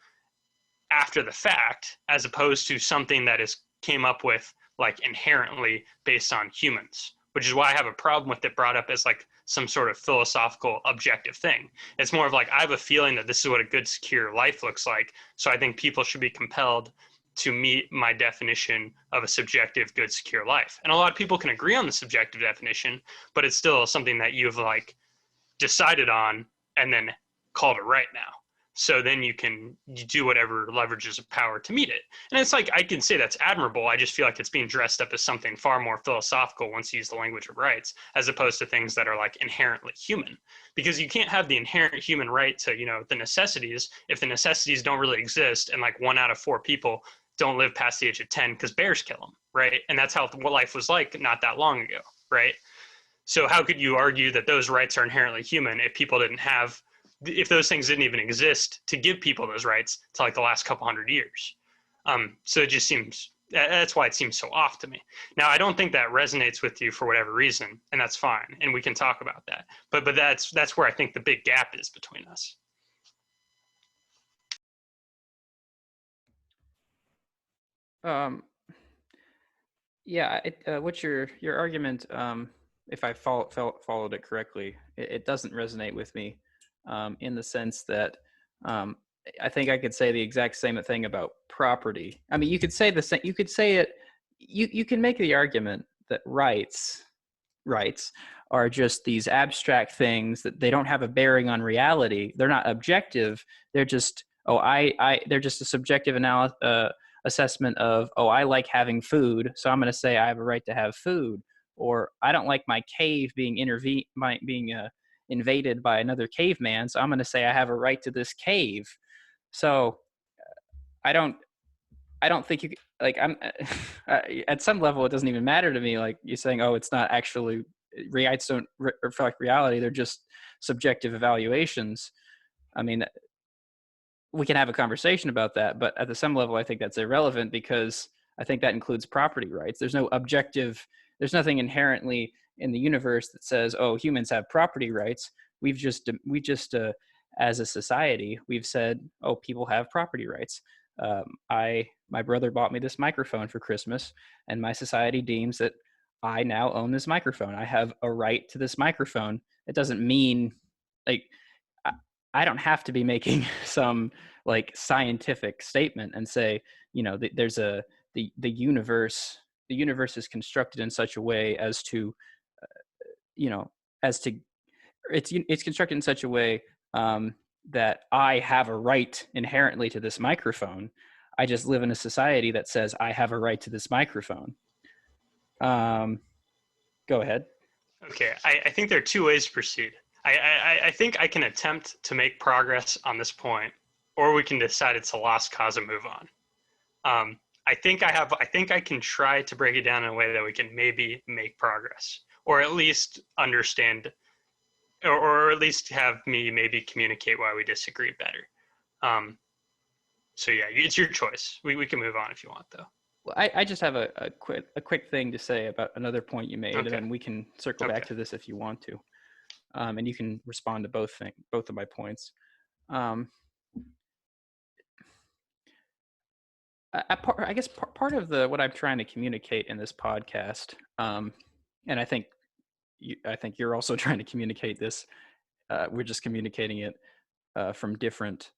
after the fact, as opposed to something that is came up with like inherently based on humans, which is why I have a problem with it brought up as like some sort of philosophical objective thing. It's more of like, I have a feeling that this is what a good, secure life looks like. So I think people should be compelled to meet my definition of a subjective, good, secure life. And a lot of people can agree on the subjective definition, but it's still something that you've like decided on and then called it right now. So then you do whatever leverages of power to meet it. And it's like, I can say that's admirable. I just feel like it's being dressed up as something far more philosophical once you use the language of rights, as opposed to things that are like inherently human. Because you can't have the inherent human right to, you know, the necessities if the necessities don't really exist and like 1 out of 4 people don't live past the age of 10 because bears kill them, right? And that's how what life was like not that long ago, right? So how could you argue that those rights are inherently human if those things didn't even exist to give people those rights to like the last couple hundred years? So it just seems, that's why it seems so off to me. Now, I don't think that resonates with you for whatever reason, and that's fine, and we can talk about that. But that's where I think the big gap is between us. Yeah, what's your argument? If I followed it correctly, it doesn't resonate with me, in the sense that I think I could say the exact same thing about property. I mean, you could say the same. You could say it. You can make the argument that rights are just these abstract things that they don't have a bearing on reality. They're not objective. They're just they're just a subjective assessment of, I like having food, so I'm going to say I have a right to have food. Or I don't like my cave being invaded by another caveman, so I'm going to say I have a right to this cave. So I don't I don't think you like I'm at some level it doesn't even matter to me. Like you're saying, oh, it's not actually rights don't reflect reality; they're just subjective evaluations. I mean, we can have a conversation about that, but at the some level, I think that's irrelevant because I think that includes property rights. There's no objective. There's nothing inherently in the universe that says, oh, humans have property rights. We just as a society, we've said, oh, people have property rights. My brother bought me this microphone for Christmas, and my society deems that I now own this microphone. I have a right to this microphone. It doesn't mean like I, I don't have to be making some like scientific statement and say, there's the universe is constructed in such a way as to, you know, as to it's constructed in such a way that I have a right inherently to this microphone. I just live in a society that says I have a right to this microphone. Um, Go ahead. Okay, I think there are two ways to proceed. I think I can attempt to make progress on this point, or we can decide it's a lost cause and move on. I think I can try to break it down in a way that we can maybe make progress, or at least understand, or at least have me maybe communicate why we disagree better. So yeah, it's your choice. We can move on if you want, though. Well, I just have a quick thing to say about another point you made, Okay. and then we can circle back to this if you want to, and you can respond to both of my points. Um, I guess part of what I'm trying to communicate in this podcast, and I think you're also trying to communicate this. We're just communicating it from different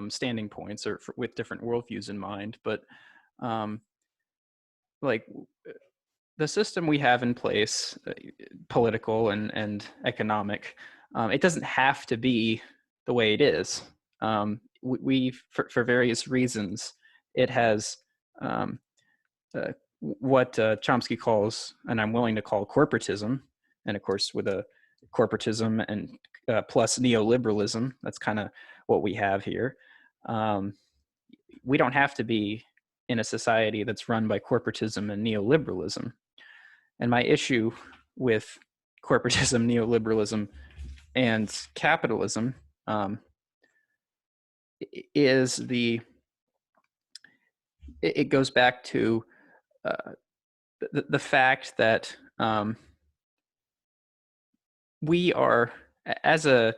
standing points or with different worldviews in mind. But um, like the system we have in place, political and economic, it doesn't have to be the way it is. We for various reasons, it has um, what Chomsky calls, and I'm willing to call corporatism, and of course with a corporatism and plus neoliberalism, that's kind of what we have here. Um, we don't have to be in a society that's run by corporatism and neoliberalism. And my issue with corporatism, neoliberalism, and capitalism is it goes back to the fact that we are, the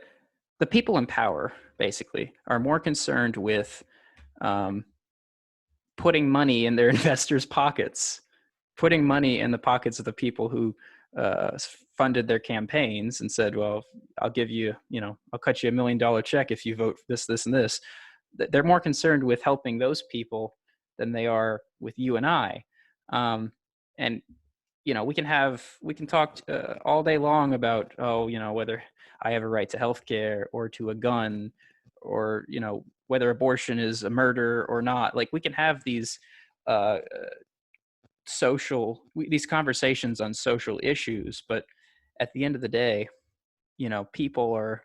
people in power basically are more concerned with putting money in their investors' pockets, putting money in the pockets of the people who funded their campaigns and said, well, I'll give you, I'll cut you $1 million check if you vote this, this, and this. They're more concerned with helping those people than they are with you and I. And we can talk all day long about, whether I have a right to health care or to a gun, or whether abortion is a murder or not. Like, we can have these these conversations on social issues, but at the end of the day, people are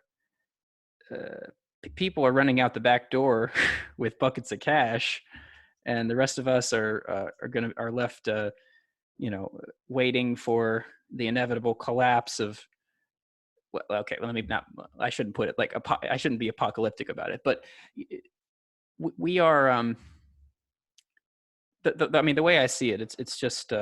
running out the back door with buckets of cash, and the rest of us are left waiting for the inevitable collapse of, well, okay, let me not, I shouldn't put it like, I shouldn't be apocalyptic about it, but we are, I mean, the way I see it, it's just,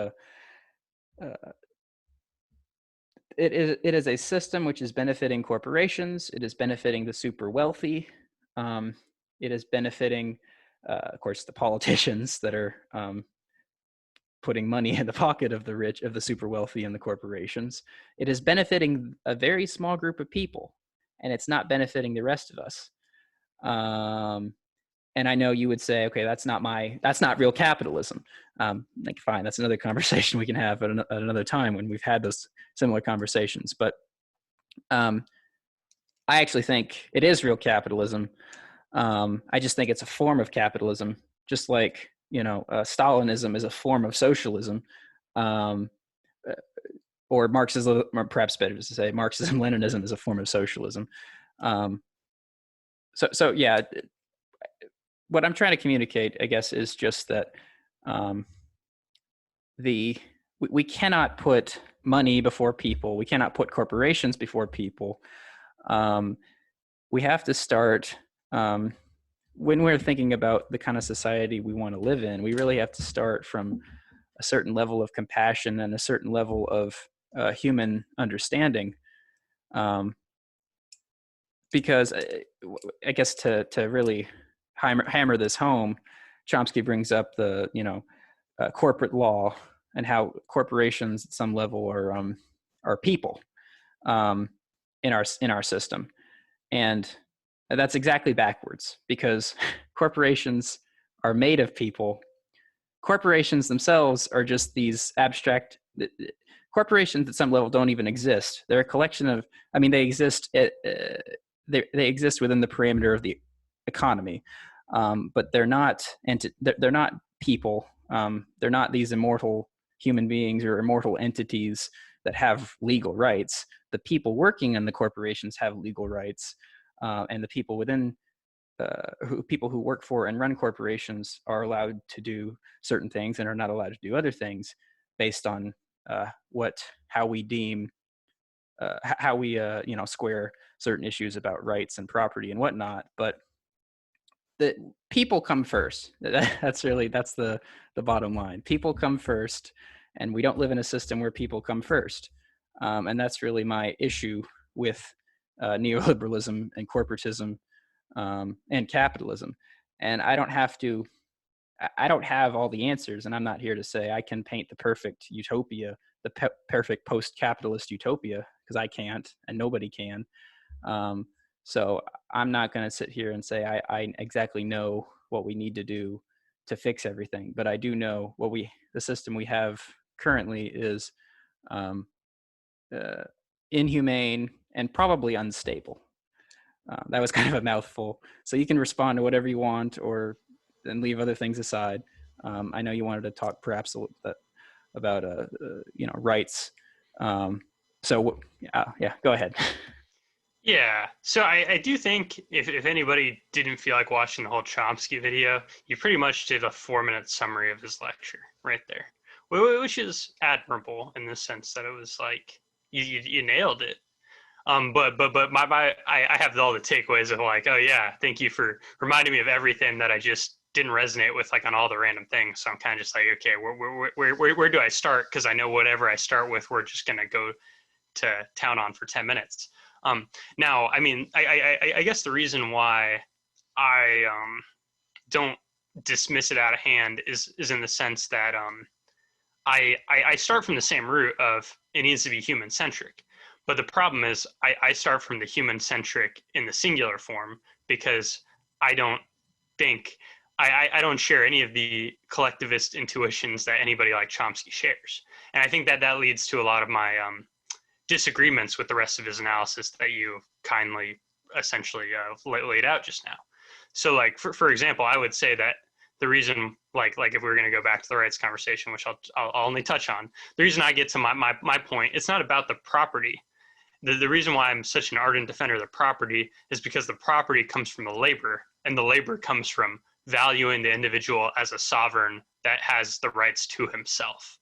it is a system which is benefiting corporations. It is benefiting the super wealthy. It is benefiting, of course, the politicians that are putting money in the pocket of the rich, of the super wealthy, and the corporations. It is benefiting a very small group of people, and it's not benefiting the rest of us. And I know you would say, okay, that's not real capitalism. Like, fine, that's another conversation we can have at another time when we've had those similar conversations. But I actually think it is real capitalism. I just think it's a form of capitalism, just like, Stalinism is a form of socialism, or Marxism, or perhaps better to say Marxism, Leninism is a form of socialism. So yeah, what I'm trying to communicate, I guess, is just that we cannot put money before people. We cannot put corporations before people. We have to start, when we're thinking about the kind of society we want to live in, we really have to start from a certain level of compassion and a certain level of human understanding. Because I guess to really hammer this home, Chomsky brings up the corporate law and how corporations at some level are people in our system, and that's exactly backwards, because corporations are made of people. Corporations themselves are just these abstract corporations at some level don't even exist. They're a collection of, I mean, they exist they exist within the parameter of the economy, but they're not they're not people. They're not these immortal human beings or immortal entities that have legal rights. The people working in the corporations have legal rights, and the people within people who work for and run corporations are allowed to do certain things and are not allowed to do other things based on how we deem how we square certain issues about rights and property and whatnot. But the people come first. That's the bottom line. People come first, and we don't live in a system where people come first. And that's really my issue with neoliberalism and corporatism and capitalism. And I don't have all the answers, and I'm not here to say I can paint the perfect utopia, the perfect post-capitalist utopia, because I can't, and nobody can. So I'm not going to sit here and say I exactly know what we need to do to fix everything, but I do know the system we have currently is inhumane and probably unstable. That was kind of a mouthful. So you can respond to whatever you want, or then leave other things aside. I know you wanted to talk perhaps a little bit about rights. So yeah, go ahead. Yeah, so I do think if anybody didn't feel like watching the whole Chomsky video, you pretty much did a 4-minute summary of his lecture right there, which is admirable in the sense that it was like you nailed it. But I have all the takeaways of like, oh yeah, thank you for reminding me of everything that I just didn't resonate with, like on all the random things. So I'm kind of just like, okay, where do I start? Because I know whatever I start with, we're just gonna go to town on for 10 minutes. Now, I mean, I guess the reason why I don't dismiss it out of hand is in the sense that I start from the same root of it needs to be human centric. But the problem is I start from the human centric in the singular form, because I don't think I don't share any of the collectivist intuitions that anybody like Chomsky shares. And I think that leads to a lot of my disagreements with the rest of his analysis that you kindly essentially laid out just now. So like, for example, I would say that the reason, like if we were going to go back to the rights conversation, which I'll only touch on, the reason I get to my point, it's not about the property. The reason why I'm such an ardent defender of the property is because the property comes from the labor, and the labor comes from valuing the individual as a sovereign that has the rights to himself.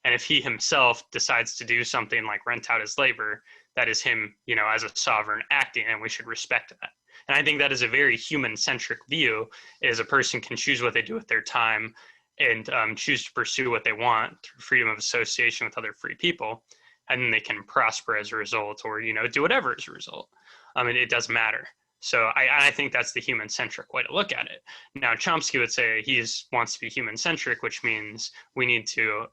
And if he himself decides to do something like rent out his labor, that is him, as a sovereign acting, and we should respect that. And I think that is a very human-centric view, is a person can choose what they do with their time and choose to pursue what they want through freedom of association with other free people. And then they can prosper as a result, or, do whatever as a result. It doesn't matter. So I think that's the human-centric way to look at it. Now, Chomsky would say he wants to be human-centric, which means we need to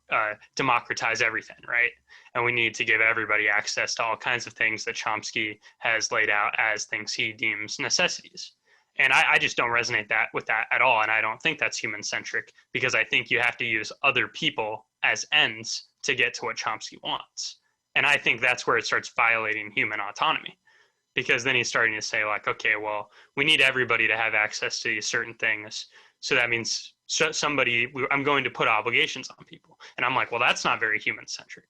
democratize everything, right? And we need to give everybody access to all kinds of things that Chomsky has laid out as things he deems necessities. And I just don't resonate with that at all. And I don't think that's human-centric, because I think you have to use other people as ends to get to what Chomsky wants. And I think that's where it starts violating human autonomy, because then he's starting to say like, okay, well, we need everybody to have access to these certain things. So that means I'm going to put obligations on people. And I'm like, well, that's not very human-centric.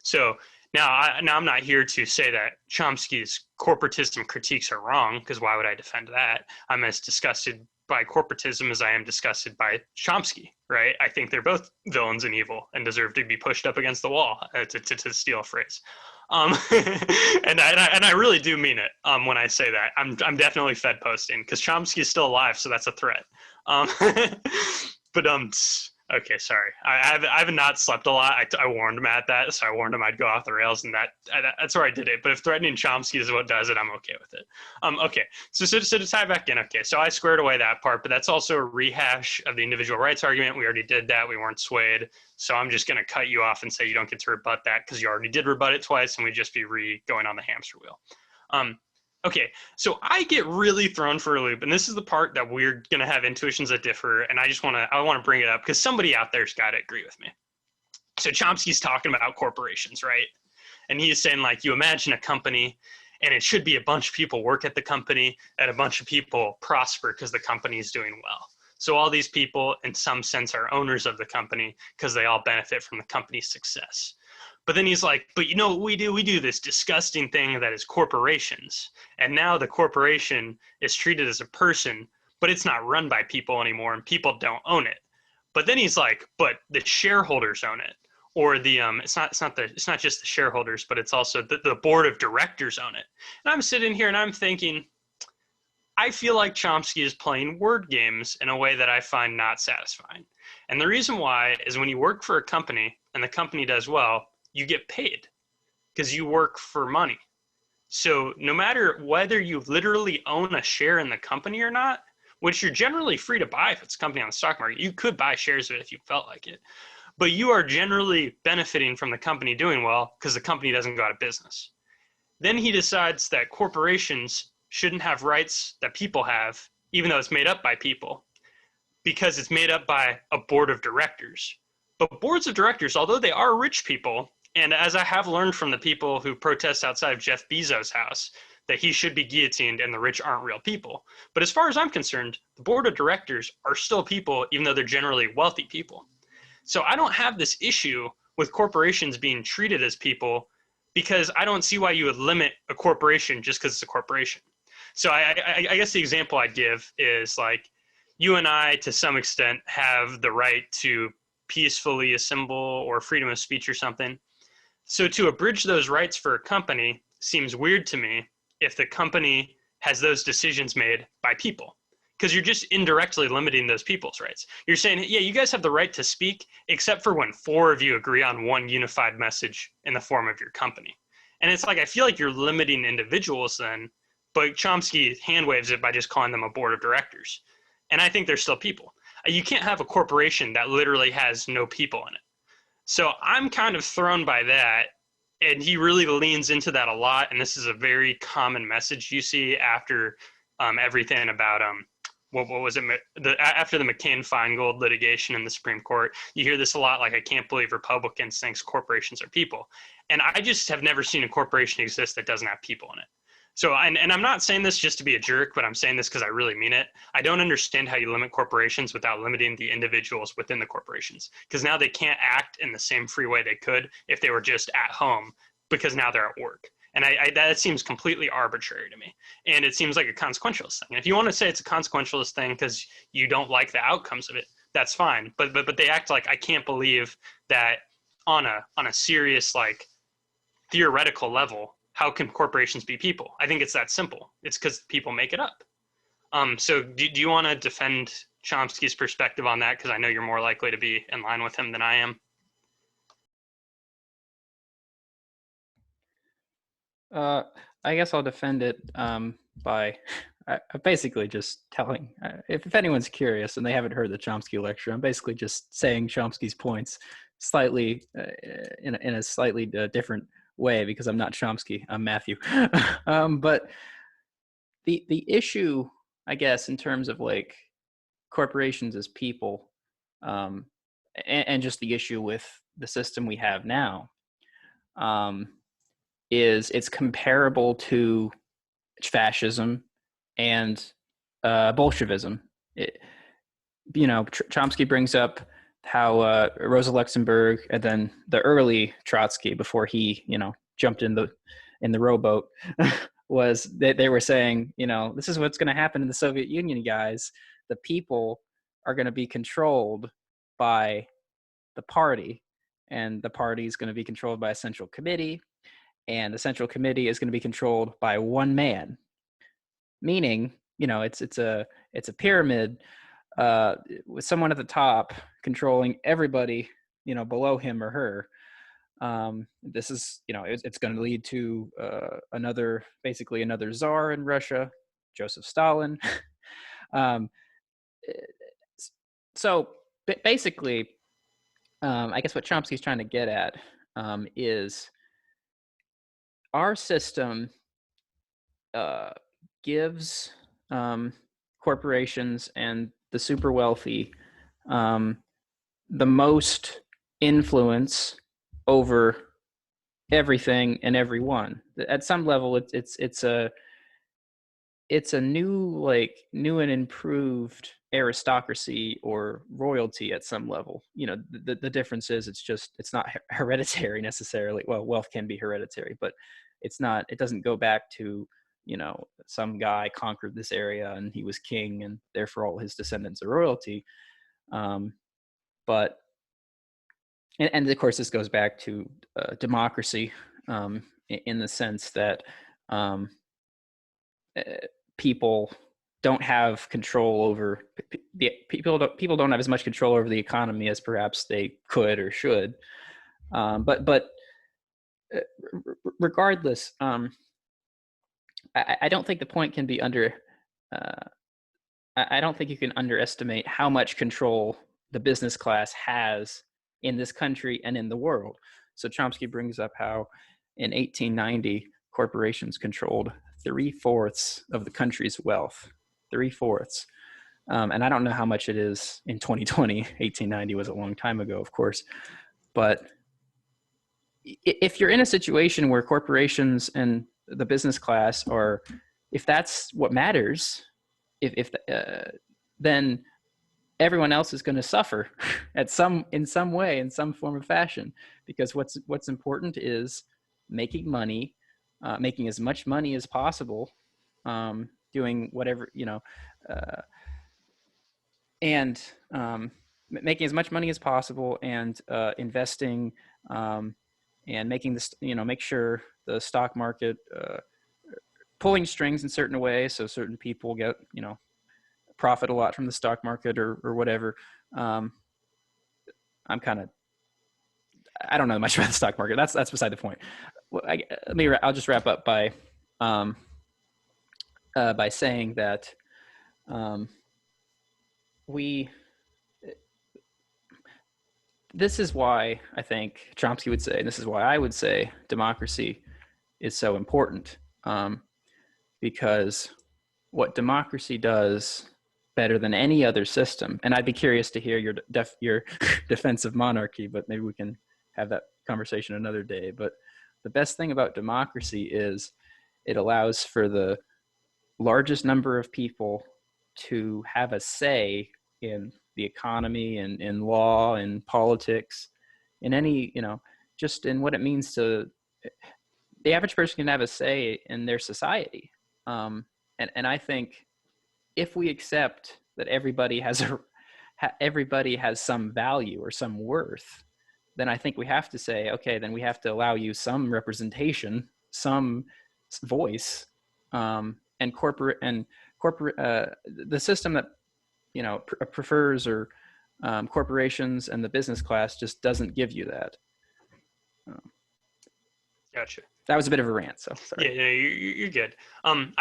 So now I'm not here to say that Chomsky's corporatism critiques are wrong, because why would I defend that? I'm as disgusted by corporatism as I am disgusted by Chomsky, right? I think they're both villains and evil and deserve to be pushed up against the wall, to steal a phrase. And I really do mean it when I say that. I'm definitely Fed posting because Chomsky is still alive, so that's a threat. Um, but okay, sorry. I've not slept a lot. I warned Matt that, so I warned him I'd go off the rails, and that's where I did it. But if threatening Chomsky is what does it, I'm okay with it. Okay, so to tie back in, okay, so I squared away that part, but that's also a rehash of the individual rights argument. We already did that. We weren't swayed. So I'm just going to cut you off and say you don't get to rebut that because you already did rebut it twice, and we'd just be going on the hamster wheel. Okay, so I get really thrown for a loop, and this is the part that we're going to have intuitions that differ, and I want to bring it up because somebody out there's got to agree with me. So Chomsky's talking about corporations, right? And he's saying, like, you imagine a company, and it should be a bunch of people work at the company, and a bunch of people prosper because the company is doing well. So all these people, in some sense, are owners of the company because they all benefit from the company's success. But then he's like, but you know what we do? We do this disgusting thing that is corporations. And now the corporation is treated as a person, but it's not run by people anymore and people don't own it. But then he's like, but the shareholders own it. Or it's not just the shareholders, but it's also the board of directors own it. And I'm sitting here and I'm thinking, I feel like Chomsky is playing word games in a way that I find not satisfying. And the reason why is when you work for a company and the company does well, you get paid because you work for money. So no matter whether you literally own a share in the company or not, which you're generally free to buy if it's a company on the stock market, you could buy shares of it if you felt like it, but you are generally benefiting from the company doing well because the company doesn't go out of business. Then he decides that corporations shouldn't have rights that people have, even though it's made up by people, because it's made up by a board of directors. But boards of directors, although they are rich people, and as I have learned from the people who protest outside of Jeff Bezos' house, that he should be guillotined and the rich aren't real people. But as far as I'm concerned, the board of directors are still people, even though they're generally wealthy people. So I don't have this issue with corporations being treated as people because I don't see why you would limit a corporation just because it's a corporation. So I guess the example I'd give is like you and I, to some extent, have the right to peacefully assemble or freedom of speech or something. So to abridge those rights for a company seems weird to me if the company has those decisions made by people, because you're just indirectly limiting those people's rights. You're saying, yeah, you guys have the right to speak, except for when 4 of you agree on one unified message in the form of your company. And it's like, I feel like you're limiting individuals then, but Chomsky hand waves it by just calling them a board of directors. And I think they're still people. You can't have a corporation that literally has no people in it. So I'm kind of thrown by that, and he really leans into that a lot, and this is a very common message you see after everything about what was it, after the McCain-Feingold litigation in the Supreme Court. You hear this a lot, like, I can't believe Republicans think corporations are people. And I just have never seen a corporation exist that doesn't have people in it. So, and I'm not saying this just to be a jerk, but I'm saying this because I really mean it. I don't understand how you limit corporations without limiting the individuals within the corporations, because now they can't act in the same free way they could if they were just at home, because now they're at work. And that seems completely arbitrary to me. And it seems like a consequentialist thing. And if you want to say it's a consequentialist thing because you don't like the outcomes of it, that's fine. But they act like, I can't believe that on a serious, like, theoretical level, how can corporations be people? I think it's that simple. It's because people make it up. So do you want to defend Chomsky's perspective on that? Because I know you're more likely to be in line with him than I am. I guess I'll defend it by basically just telling, if anyone's curious and they haven't heard the Chomsky lecture, I'm basically just saying Chomsky's points slightly in a slightly different way, because I'm not Chomsky, I'm Matthew. But the issue, I guess, in terms of like corporations as people, and just the issue with the system we have now, is it's comparable to fascism and Bolshevism. Chomsky brings up how Rosa Luxemburg and then the early Trotsky, before he, jumped in the rowboat, was they were saying, this is what's going to happen in the Soviet Union, guys. the people are going to be controlled by the party, and the party is going to be controlled by a central committee, and the central committee is going to be controlled by one man. Meaning, it's a pyramid with someone at the top controlling everybody, below him or her. This is, it's going to lead to basically another czar in Russia, Joseph Stalin. um, so basically, I guess what Chomsky's trying to get at is our system gives corporations and the super wealthy the most influence over everything and everyone. At some level, it's a new and improved aristocracy or royalty at some level. The difference is it's not hereditary necessarily. Well, wealth can be hereditary, but it doesn't go back to, some guy conquered this area and he was king and therefore all his descendants are royalty. But and of course this goes back to democracy, in the sense that people don't have control over people don't have as much control over the economy as perhaps they could or should. But regardless, I don't think the point can be I don't think you can underestimate how much control the business class has in this country and in the world. So Chomsky brings up how in 1890 corporations controlled 3/4 of the country's wealth. 3/4. And I don't know how much it is in 2020. 1890 was a long time ago, of course. But if you're in a situation where corporations and the business class if that's what matters, then everyone else is going to suffer in some way, in some form of fashion, because what's important is making money, making as much money as possible, doing whatever, and making as much money as possible, and investing, and making this, make sure the stock market pulling strings in certain ways, so certain people get, profit a lot from the stock market or whatever. I don't know much about the stock market. That's beside the point. Well, I'll just wrap up by saying that this is why I think Chomsky would say, and this is why I would say, democracy is so important, because what democracy does better than any other system, and I'd be curious to hear your defense of monarchy, but maybe we can have that conversation another day. But the best thing about democracy is it allows for the largest number of people to have a say in the economy and in law and politics, in any, just in what it means to the average person can have a say in their society. And I think if we accept that everybody has some value or some worth, then I think we have to say, okay, then we have to allow you some representation, some voice, and the system that prefers or corporations and the business class just doesn't give you that. Gotcha. That was a bit of a rant, so sorry. Yeah, you're good. I'm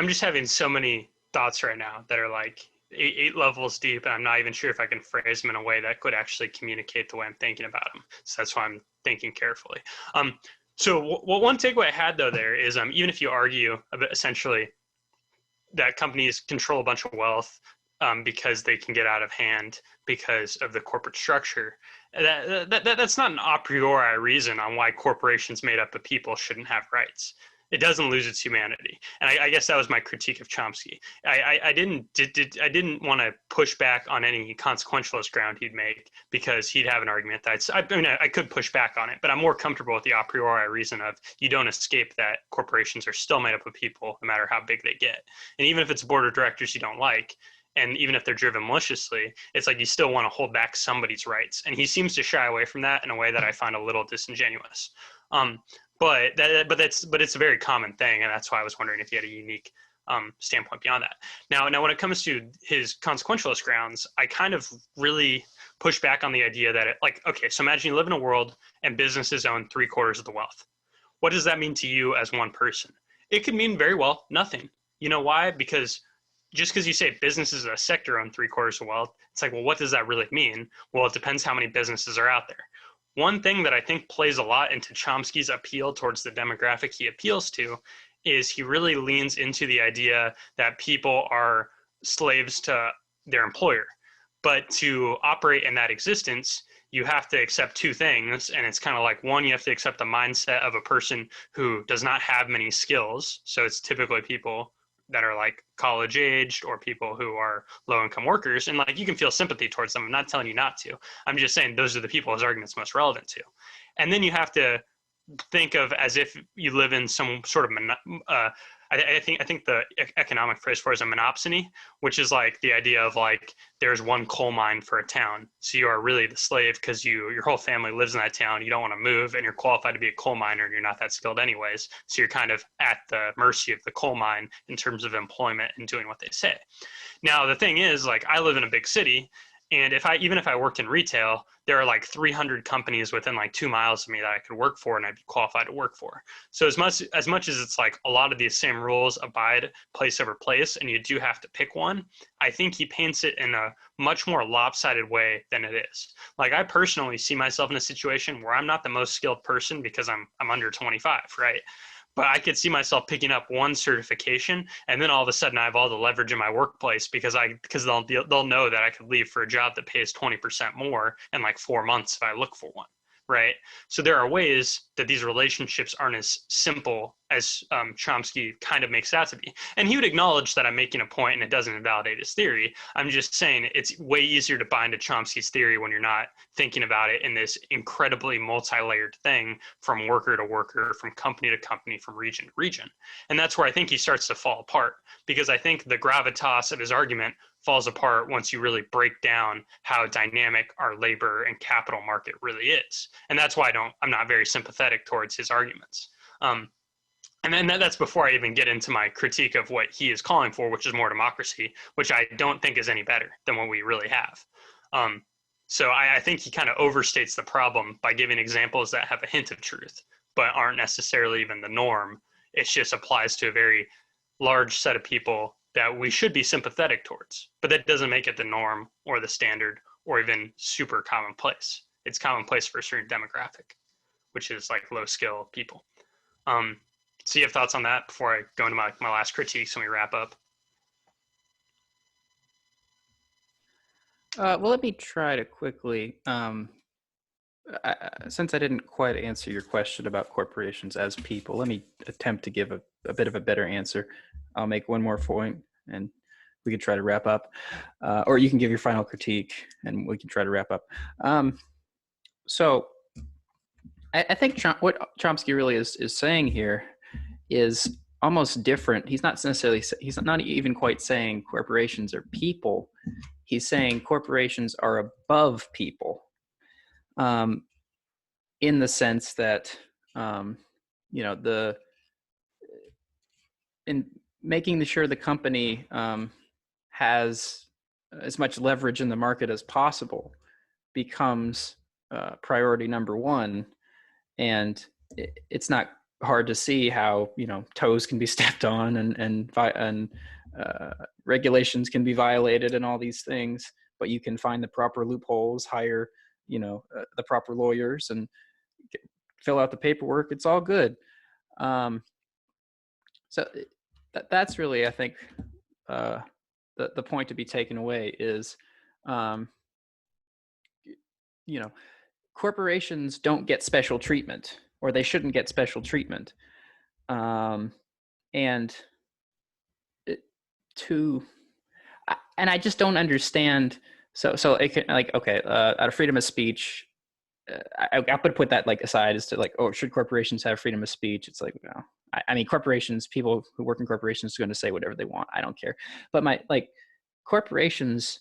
just having so many thoughts right now that are like eight levels deep, and I'm not even sure if I can phrase them in a way that could actually communicate the way I'm thinking about them. So that's why I'm thinking carefully. So one takeaway I had though there is, even if you argue about essentially that companies control a bunch of wealth because they can get out of hand because of the corporate structure, that's not an a priori reason on why corporations made up of people shouldn't have rights. It doesn't lose its humanity. And I guess that was my critique of Chomsky. I didn't want to push back on any consequentialist ground he'd make, because he'd have an argument that I could push back on it, but I'm more comfortable with the a priori reason of you don't escape that corporations are still made up of people no matter how big they get. And even if it's a board of directors you don't like, and even if they're driven maliciously, it's like you still want to hold back somebody's rights. And he seems to shy away from that in a way that I find a little disingenuous. Um, but it's a very common thing, and that's why I was wondering if he had a unique standpoint beyond that. Now, when it comes to his consequentialist grounds, I kind of really push back on the idea that okay, so imagine you live in a world and businesses own 3/4 of the wealth. What does that mean to you as one person? It could mean very well nothing. You know why? Because just because you say businesses as a sector own 3/4 of wealth, it's like, well, what does that really mean? Well, it depends how many businesses are out there. One thing that I think plays a lot into Chomsky's appeal towards the demographic he appeals to is he really leans into the idea that people are slaves to their employer. But to operate in that existence, you have to accept two things. And it's kind of like, one, you have to accept the mindset of a person who does not have many skills. So it's typically people that are like college aged or people who are low income workers. And like, you can feel sympathy towards them. I'm not telling you not to. I'm just saying those are the people his argument's most relevant to. And then you have to think of as if you live in some sort of I think the economic phrase for it is a monopsony, which is like the idea of like there's one coal mine for a town, so you are really the slave because your whole family lives in that town. You don't want to move, and you're qualified to be a coal miner, and you're not that skilled anyways. So you're kind of at the mercy of the coal mine in terms of employment and doing what they say. Now the thing is, like, I live in a big city. And even if I worked in retail, there are like 300 companies within like 2 miles of me that I could work for and I'd be qualified to work for. So as much as it's like a lot of these same rules abide place over place, and you do have to pick one, I think he paints it in a much more lopsided way than it is. Like, I personally see myself in a situation where I'm not the most skilled person because I'm under 25, right? But I could see myself picking up one certification, and then all of a sudden I have all the leverage in my workplace because they'll know that I could leave for a job that pays 20% more in like 4 months if I look for one, right? So there are ways that these relationships aren't as simple as Chomsky kind of makes out to be. And he would acknowledge that I'm making a point and it doesn't invalidate his theory. I'm just saying it's way easier to bind to Chomsky's theory when you're not thinking about it in this incredibly multi-layered thing from worker to worker, from company to company, from region to region. And that's where I think he starts to fall apart, because I think the gravitas of his argument falls apart once you really break down how dynamic our labor and capital market really is. And that's why I'm not very sympathetic towards his arguments. And then that's before I even get into my critique of what he is calling for, which is more democracy, which I don't think is any better than what we really have. So I think he kind of overstates the problem by giving examples that have a hint of truth, but aren't necessarily even the norm. It just applies to a very large set of people that we should be sympathetic towards, but that doesn't make it the norm or the standard or even super commonplace. It's commonplace for a certain demographic, which is like low skill people. So you have thoughts on that before I go into my last critiques and we wrap up? Well, let me try to quickly, since I didn't quite answer your question about corporations as people, let me attempt to give a bit of a better answer. I'll make one more point and we can try to wrap up. Or you can give your final critique and we can try to wrap up. So I think what Chomsky really is saying here is almost different. He's not even quite saying corporations are people. He's saying corporations are above people, in the sense that, in making sure the company has as much leverage in the market as possible becomes priority number one. And it's not hard to see how toes can be stepped on and regulations can be violated and all these things, but you can find the proper loopholes, hire the proper lawyers and fill out the paperwork. It's all good. So that's really, I think, the point to be taken away is, corporations don't get special treatment, or they shouldn't get special treatment. And I just don't understand. So it can, like, okay, out of freedom of speech, I would put that like aside as to like, oh, should corporations have freedom of speech? It's like, no. I mean, corporations, people who work in corporations are going to say whatever they want. I don't care. But corporations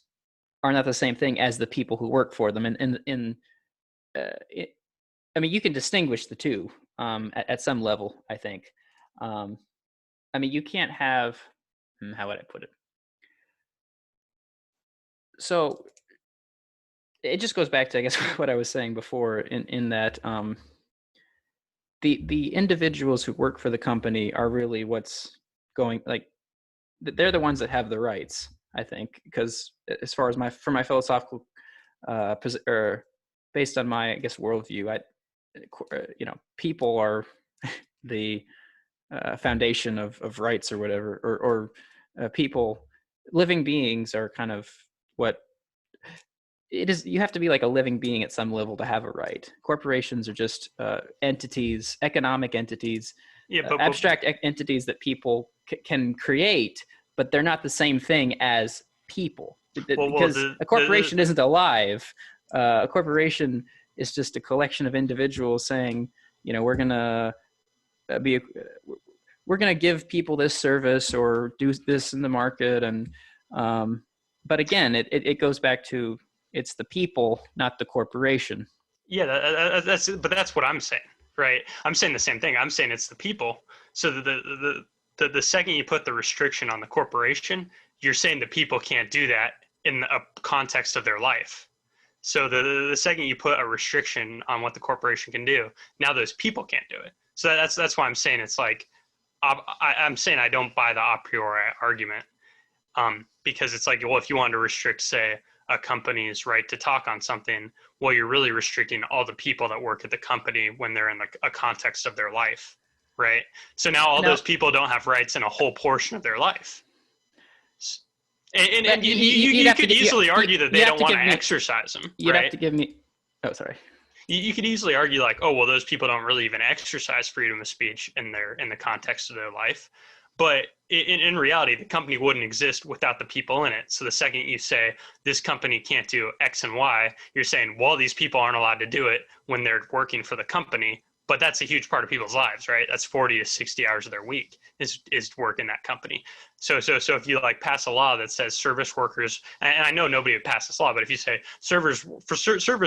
are not the same thing as the people who work for them. I mean, you can distinguish the two at some level, I think. I mean, you can't have, how would I put it? So it just goes back to, I guess, what I was saying before in that the individuals who work for the company are really what's going, like, they're the ones that have the rights, I think, because as far as for my philosophical or based on my, I guess, worldview, people are the foundation of rights or whatever, or people, living beings are kind of what it is. You have to be like a living being at some level to have a right. Corporations are just entities, economic entities, Yeah, abstract entities that people can create, but they're not the same thing as people, because a corporation isn't alive. A corporation is just a collection of individuals saying, we're gonna we're gonna give people this service or do this in the market, and but again, it goes back to, it's the people, not the corporation. Yeah, that's what I'm saying, right? I'm saying the same thing. I'm saying it's the people. So the second you put the restriction on the corporation, you're saying the people can't do that in a context of their life. So the second you put a restriction on what the corporation can do, now those people can't do it. So that's why I'm saying it's like, I'm saying I don't buy the a priori argument, because it's like, well, if you wanted to restrict, say, a company's right to talk on something, well, you're really restricting all the people that work at the company when they're in a context of their life, right? So now all those people don't have rights in a whole portion of their life. And you could easily argue that they don't want to exercise them, you'd right? have to give me, oh, sorry. You could easily argue like, oh, well, those people don't really even exercise freedom of speech in the context of their life. But in reality, the company wouldn't exist without the people in it. So the second you say this company can't do X and Y, you're saying, well, these people aren't allowed to do it when they're working for the company. But that's a huge part of people's lives, right? That's 40 to 60 hours of their week is work in that company. So if you like pass a law that says service workers, and I know nobody would pass this law, but if you say service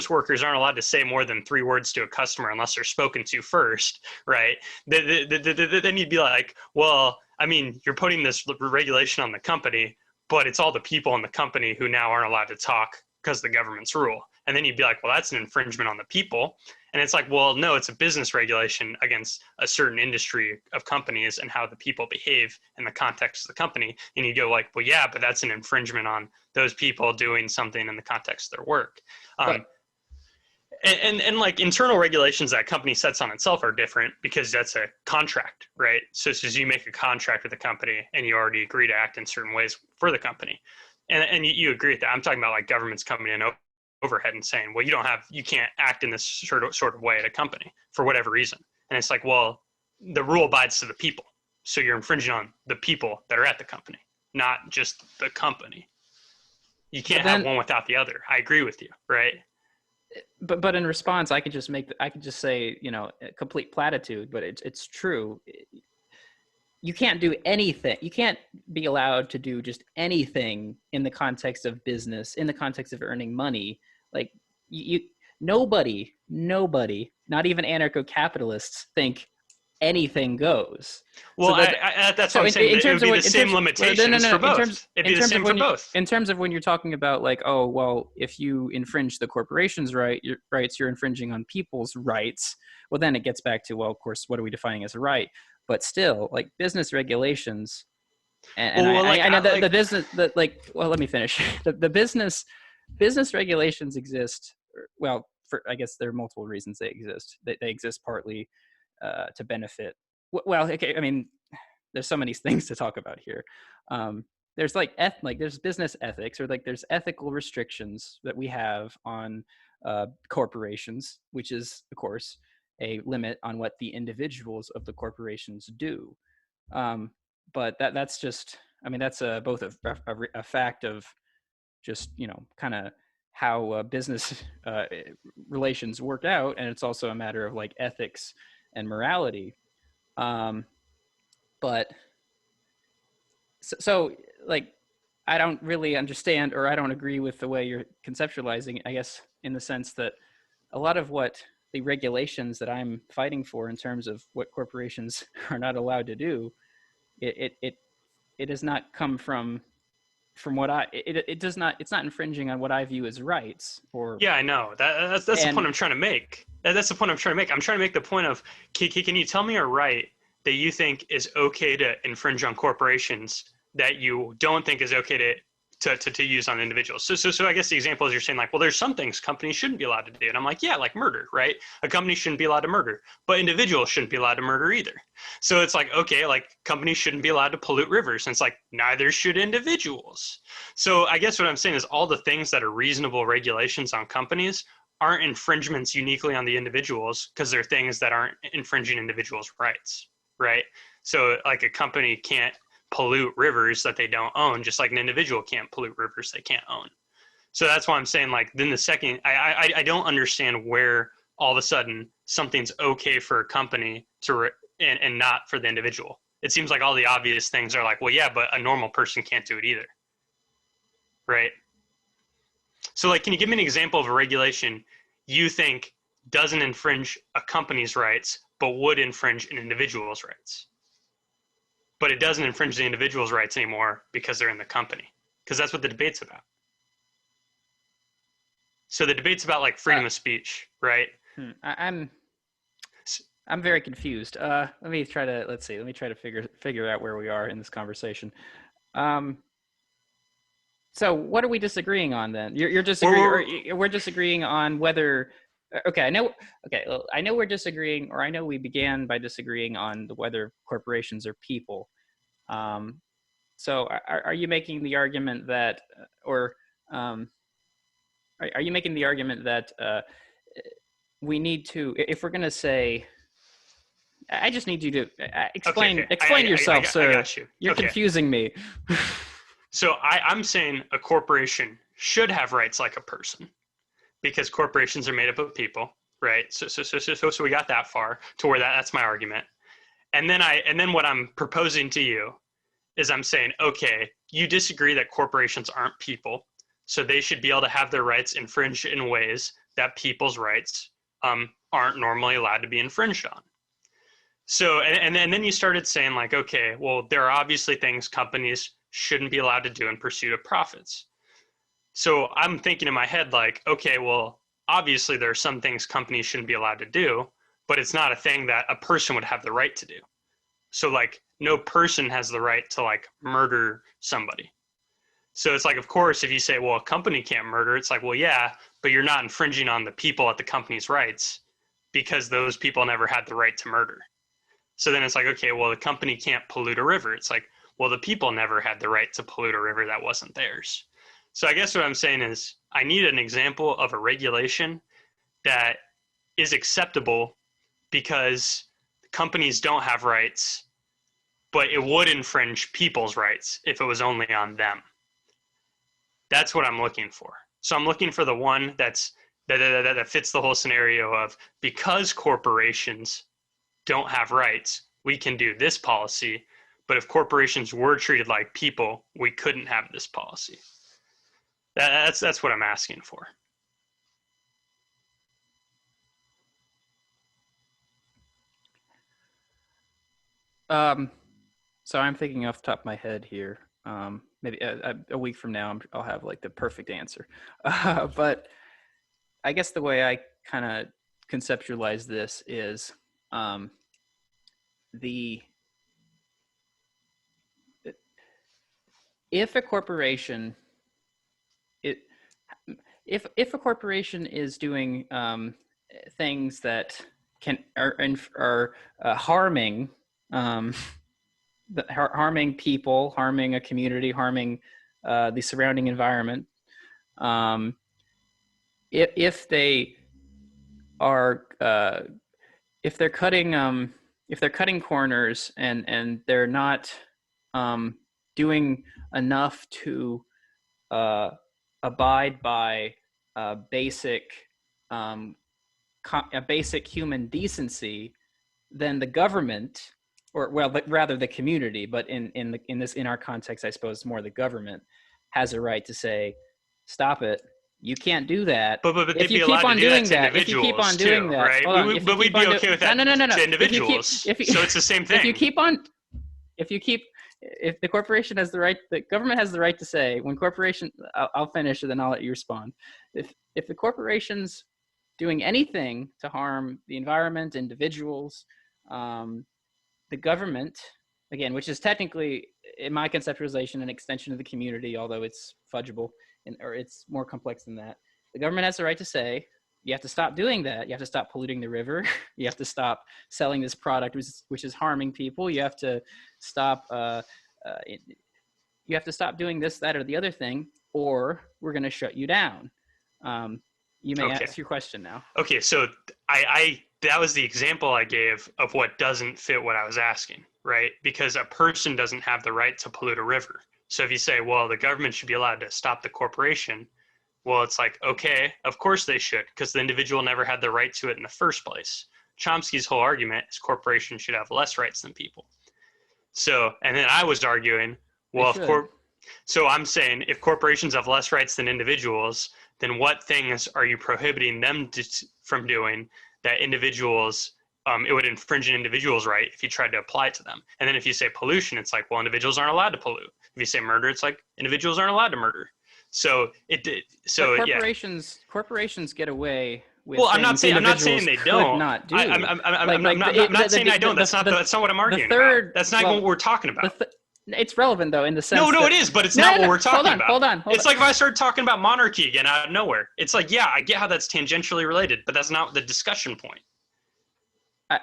workers aren't allowed to say more than 3 words to a customer unless they're spoken to first, right? Then you'd be like, well, I mean, you're putting this regulation on the company, but it's all the people in the company who now aren't allowed to talk because of the government's rule. And then you'd be like, well, that's an infringement on the people. And it's like, well, no, it's a business regulation against a certain industry of companies and how the people behave in the context of the company. And you go like, well, yeah, but that's an infringement on those people doing something in the context of their work. And like internal regulations that a company sets on itself are different because that's a contract, right? So as you make a contract with a company and you already agree to act in certain ways for the company. And you agree with that. I'm talking about like governments coming in overhead and saying, well, you can't act in this sort of way at a company for whatever reason. And it's like, well, the rule abides to the people. So you're infringing on the people that are at the company, not just the company. You can't have one without the other. I agree with you, right? But in response, I could just say, a complete platitude, but it's true. You can't do anything. You can't be allowed to do just anything in the context of business, in the context of earning money. Like nobody, not even anarcho-capitalists, think anything goes. Well, so that's what I'm saying. It would be the same limitations for both. It'd be the same for both. In terms of when you're talking about like, oh, well, if you infringe the corporation's rights, you're infringing on people's rights. Well, then it gets back to, well, of course, what are we defining as a right? But still, like business regulations, and I know the business, well, let me finish. The business regulations exist. Well, I guess there are multiple reasons they exist. They exist partly to benefit. Well, okay, I mean, there's so many things to talk about here. There's there's business ethics, or like there's ethical restrictions that we have on corporations, which is, of course, a limit on what the individuals of the corporations do. But that's just, I mean, that's both a fact of just, kind of how business relations work out, and it's also a matter of like ethics and morality. But so like, I don't really understand, or I don't agree with the way you're conceptualizing it, I guess, in the sense that a lot of what the regulations that I'm fighting for in terms of what corporations are not allowed to do, it does not come from what it does not, it's not infringing on what I view as rights or, Yeah, I know. That's the point and I'm trying to make. That's the point I'm trying to make. I'm trying to make the point of, can you tell me a right that you think is okay to infringe on corporations that you don't think is okay to use on individuals? So I guess the example is you're saying like, well, there's some things companies shouldn't be allowed to do. And I'm like, yeah, like murder, right? A company shouldn't be allowed to murder, but individuals shouldn't be allowed to murder either. So it's like, okay, like companies shouldn't be allowed to pollute rivers. And it's like, neither should individuals. So I guess what I'm saying is all the things that are reasonable regulations on companies aren't infringements uniquely on the individuals because they're things that aren't infringing individuals' rights, right? So like a company can't pollute rivers that they don't own, just like an individual can't pollute rivers they can't own. So that's why I'm saying like then the second I don't understand where all of a sudden something's okay for a company to and not for the individual. It seems like all the obvious things are like, well, yeah, but a normal person can't do it either, right? So like, can you give me an example of a regulation you think doesn't infringe a company's rights, but would infringe an individual's rights? But it doesn't infringe the individual's rights anymore because they're in the company. Because that's what the debate's about. So the debate's about like freedom of speech, right? I'm very confused. Let me try to figure out where we are in this conversation. So what are we disagreeing on then? You're disagreeing, or we're disagreeing on whether. Okay, I know. Okay, well, I know we're disagreeing, or I know we began by disagreeing on whether corporations are people. So are you making the argument that, or are you making the argument that we need to, if we're going to say, I just need you to explain yourself, sir. I got you. You're confusing me. So I'm saying a corporation should have rights like a person because corporations are made up of people, right? So we got that far to where that's my argument. And then what I'm proposing to you is I'm saying, okay, you disagree that corporations aren't people, so they should be able to have their rights infringed in ways that people's rights aren't normally allowed to be infringed on. So, and then you started saying like, okay, well, there are obviously things companies shouldn't be allowed to do in pursuit of profits. So I'm thinking in my head like, okay, well, obviously there are some things companies shouldn't be allowed to do, but it's not a thing that a person would have the right to do. So like no person has the right to like murder somebody. So it's like, of course, if you say, well, a company can't murder, it's like, well, yeah, but you're not infringing on the people at the company's rights because those people never had the right to murder. So then it's like, okay, well, the company can't pollute a river. It's like, well, the people never had the right to pollute a river that wasn't theirs. So I guess what I'm saying is I need an example of a regulation that is acceptable because companies don't have rights, but it would infringe people's rights if it was only on them. That's what I'm looking for. So I'm looking for the one that fits the whole scenario of because corporations don't have rights, we can do this policy, but if corporations were treated like people, we couldn't have this policy. That's what I'm asking for. So I'm thinking off the top of my head here. Maybe a week from now, I'll have like the perfect answer. But I guess the way I kind of conceptualize this is if a corporation if a corporation is doing things that are harming harming people, harming a community, harming the surrounding environment, if they are if they're cutting corners and they're not doing enough to abide by basic human decency, then the government, or well, rather the community, but in our context, I suppose more the government, has a right to say, stop it. You can't do that. But If they'd you be keep allowed on to do that doing to that, if you keep on individuals doing too, that, right? hold on. But we'd be okay with that no. to individuals. So it's the same thing. If the corporation has the right, the government has the right to say when corporation, I'll finish and then I'll let you respond. If the corporation's doing anything to harm the environment, individuals, the government, again, which is technically, in my conceptualization, an extension of the community, although it's fudgeable or it's more complex than that. The government has the right to say, you have to stop doing that. You have to stop polluting the river. You have to stop selling this product, which is harming people. You have to stop. You have to stop doing this, that, or the other thing, or we're going to shut you down. You may ask your question now. Okay, so I that was the example I gave of what doesn't fit what I was asking, right? Because a person doesn't have the right to pollute a river. So if you say, well, the government should be allowed to stop the corporation, well, it's like, okay, of course they should, because the individual never had the right to it in the first place. Chomsky's whole argument is corporations should have less rights than people. So, and then I was arguing, well, so I'm saying if corporations have less rights than individuals, then what things are you prohibiting them from doing that individuals, it would infringe an individual's right if you tried to apply it to them. And then if you say pollution, it's like, well, individuals aren't allowed to pollute. If you say murder, it's like individuals aren't allowed to murder. So corporations get away with. Well, I'm not saying they don't. Not do. I'm not saying I don't. That's not what I'm arguing about. That's not what we're talking about. It's relevant though in the sense. No, it is, but it's not what we're talking about. Hold on. It's like if I started talking about monarchy again out of nowhere. It's like, yeah, I get how that's tangentially related, but that's not the discussion point.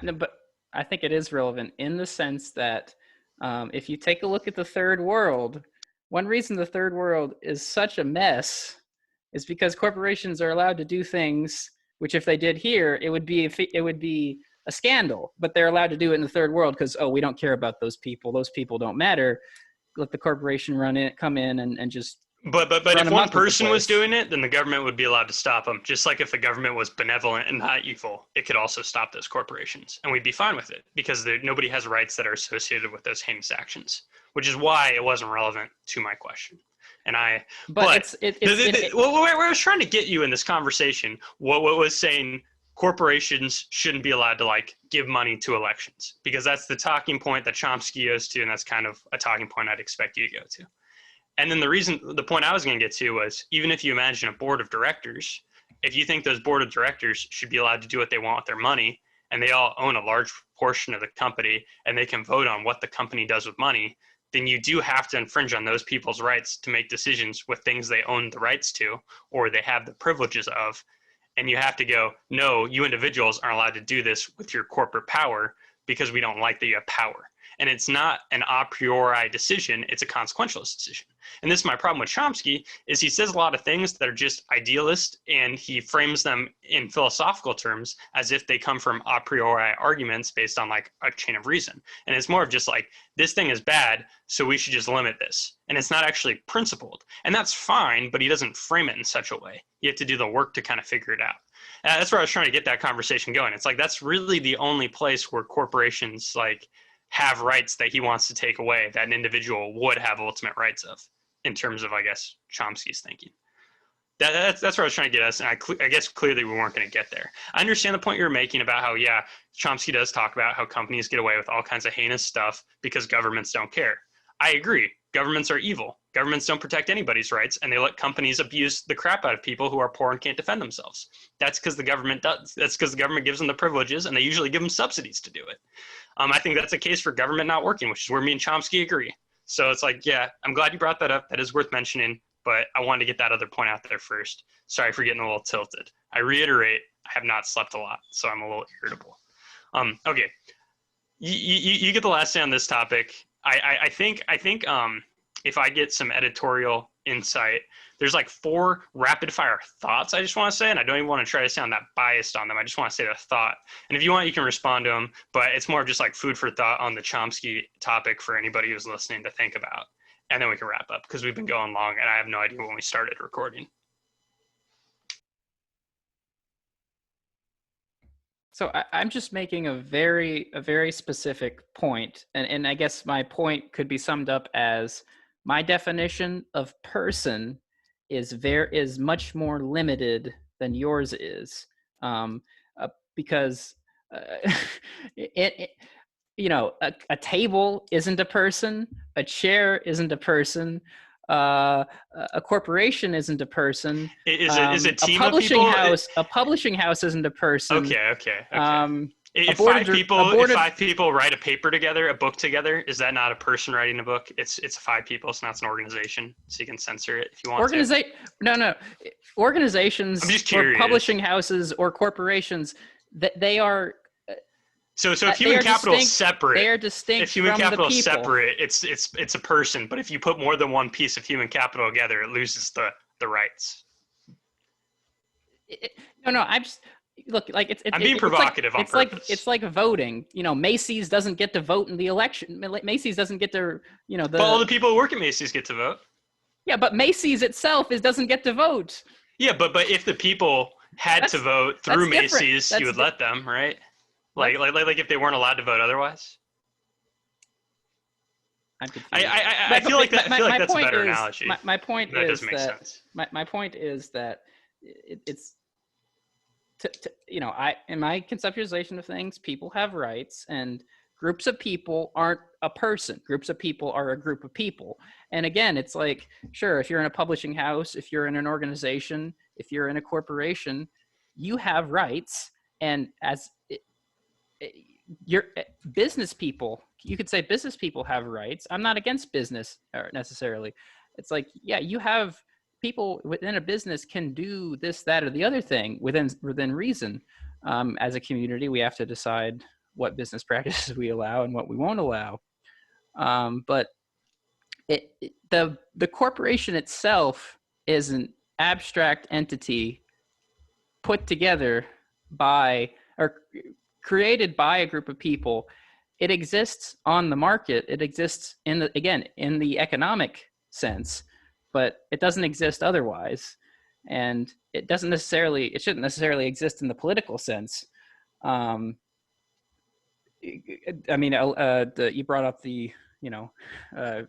No, but I think it is relevant in the sense that if you take a look at the third world, one reason the third world is such a mess is because corporations are allowed to do things which, if they did here, it would be a scandal. But they're allowed to do it in the third world because, we don't care about those people. Those people don't matter. Let the corporation come in and just. But if one person was doing it, then the government would be allowed to stop them. Just like if the government was benevolent and not evil, it could also stop those corporations, and we'd be fine with it because nobody has rights that are associated with those heinous actions, which is why it wasn't relevant to my question. And where I was trying to get you in this conversation, what was saying corporations shouldn't be allowed to give money to elections, because that's the talking point that Chomsky goes to, and that's kind of a talking point I'd expect you to go to. And then the point I was going to get to was, even if you imagine a board of directors, if you think those board of directors should be allowed to do what they want with their money, and they all own a large portion of the company, and they can vote on what the company does with money, then you do have to infringe on those people's rights to make decisions with things they own the rights to, or they have the privileges of. And you have to go, no, you individuals aren't allowed to do this with your corporate power because we don't like that you have power. And it's not an a priori decision, it's a consequentialist decision. And this is my problem with Chomsky, is he says a lot of things that are just idealist, and he frames them in philosophical terms as if they come from a priori arguments based on a chain of reason. And it's more of just this thing is bad, so we should just limit this. And it's not actually principled. And that's fine, but he doesn't frame it in such a way. You have to do the work to kind of figure it out. That's where I was trying to get that conversation going. It's that's really the only place where corporations have rights that he wants to take away that an individual would have ultimate rights of, in terms of, I guess, Chomsky's thinking. That's where I was trying to get us, and I guess clearly we weren't going to get there. I understand the point you were making about how, yeah, Chomsky does talk about how companies get away with all kinds of heinous stuff because governments don't care. I agree. Governments are evil. Governments don't protect anybody's rights, and they let companies abuse the crap out of people who are poor and can't defend themselves. That's because the government does. That's because the government gives them the privileges, and they usually give them subsidies to do it. I think that's a case for government not working, which is where me and Chomsky agree. So it's yeah, I'm glad you brought that up. That is worth mentioning, but I wanted to get that other point out there first. Sorry for getting a little tilted. I reiterate, I have not slept a lot, so I'm a little irritable. Okay, you get the last say on this topic. I think if I get some editorial insight, there's 4 rapid fire thoughts I just want to say, and I don't even want to try to sound that biased on them. I just want to say the thought. And if you want, you can respond to them, but it's more of just food for thought on the Chomsky topic for anybody who's listening to think about. And then we can wrap up because we've been going long and I have no idea when we started recording. So I'm just making a very specific point, and I guess my point could be summed up as my definition of person is much more limited than yours is, because it a table isn't a person, a chair isn't a person, uh, a corporation isn't a person, Is a a team of publishing people? house isn't a person. Okay. A If board of five people write a paper together, a book together, is that not a person writing a book? It's five people, so now it's an organization. So you can censor it if you want to. no I'm organizations just or curious. publishing houses or corporations, that they are So if they human are capital is distinct. They separate, are if distinct human from the capital is people. separate, it's a person. But if you put more than one piece of human capital together, it loses the rights. No, I'm just look like I'm being provocative on purpose. it's like voting. Macy's doesn't get to vote in the election. Macy's doesn't get to But all the people who work at Macy's get to vote. Yeah, but Macy's itself doesn't get to vote. Yeah, but if the people had to vote through Macy's, you would let them, right? Like if they weren't allowed to vote otherwise. I'm confused. I feel like that's a better analogy. My point that is doesn't make that sense. My point is that it's in my conceptualization of things, people have rights, and groups of people aren't a person. Groups of people are a group of people. And again, it's like, sure, if you're in a publishing house, if you're in an organization, if you're in a corporation, you have rights. And as your business people, you could say business people have rights. I'm not against business necessarily. It's like, yeah, you have people within a business can do this, that, or the other thing within reason. As a community, we have to decide what business practices we allow and what we won't allow. But the corporation itself is an abstract entity put together by or created by a group of people. It exists on the market. It exists in the economic sense, but it doesn't exist otherwise. And it shouldn't necessarily exist in the political sense. I mean, you brought up the, I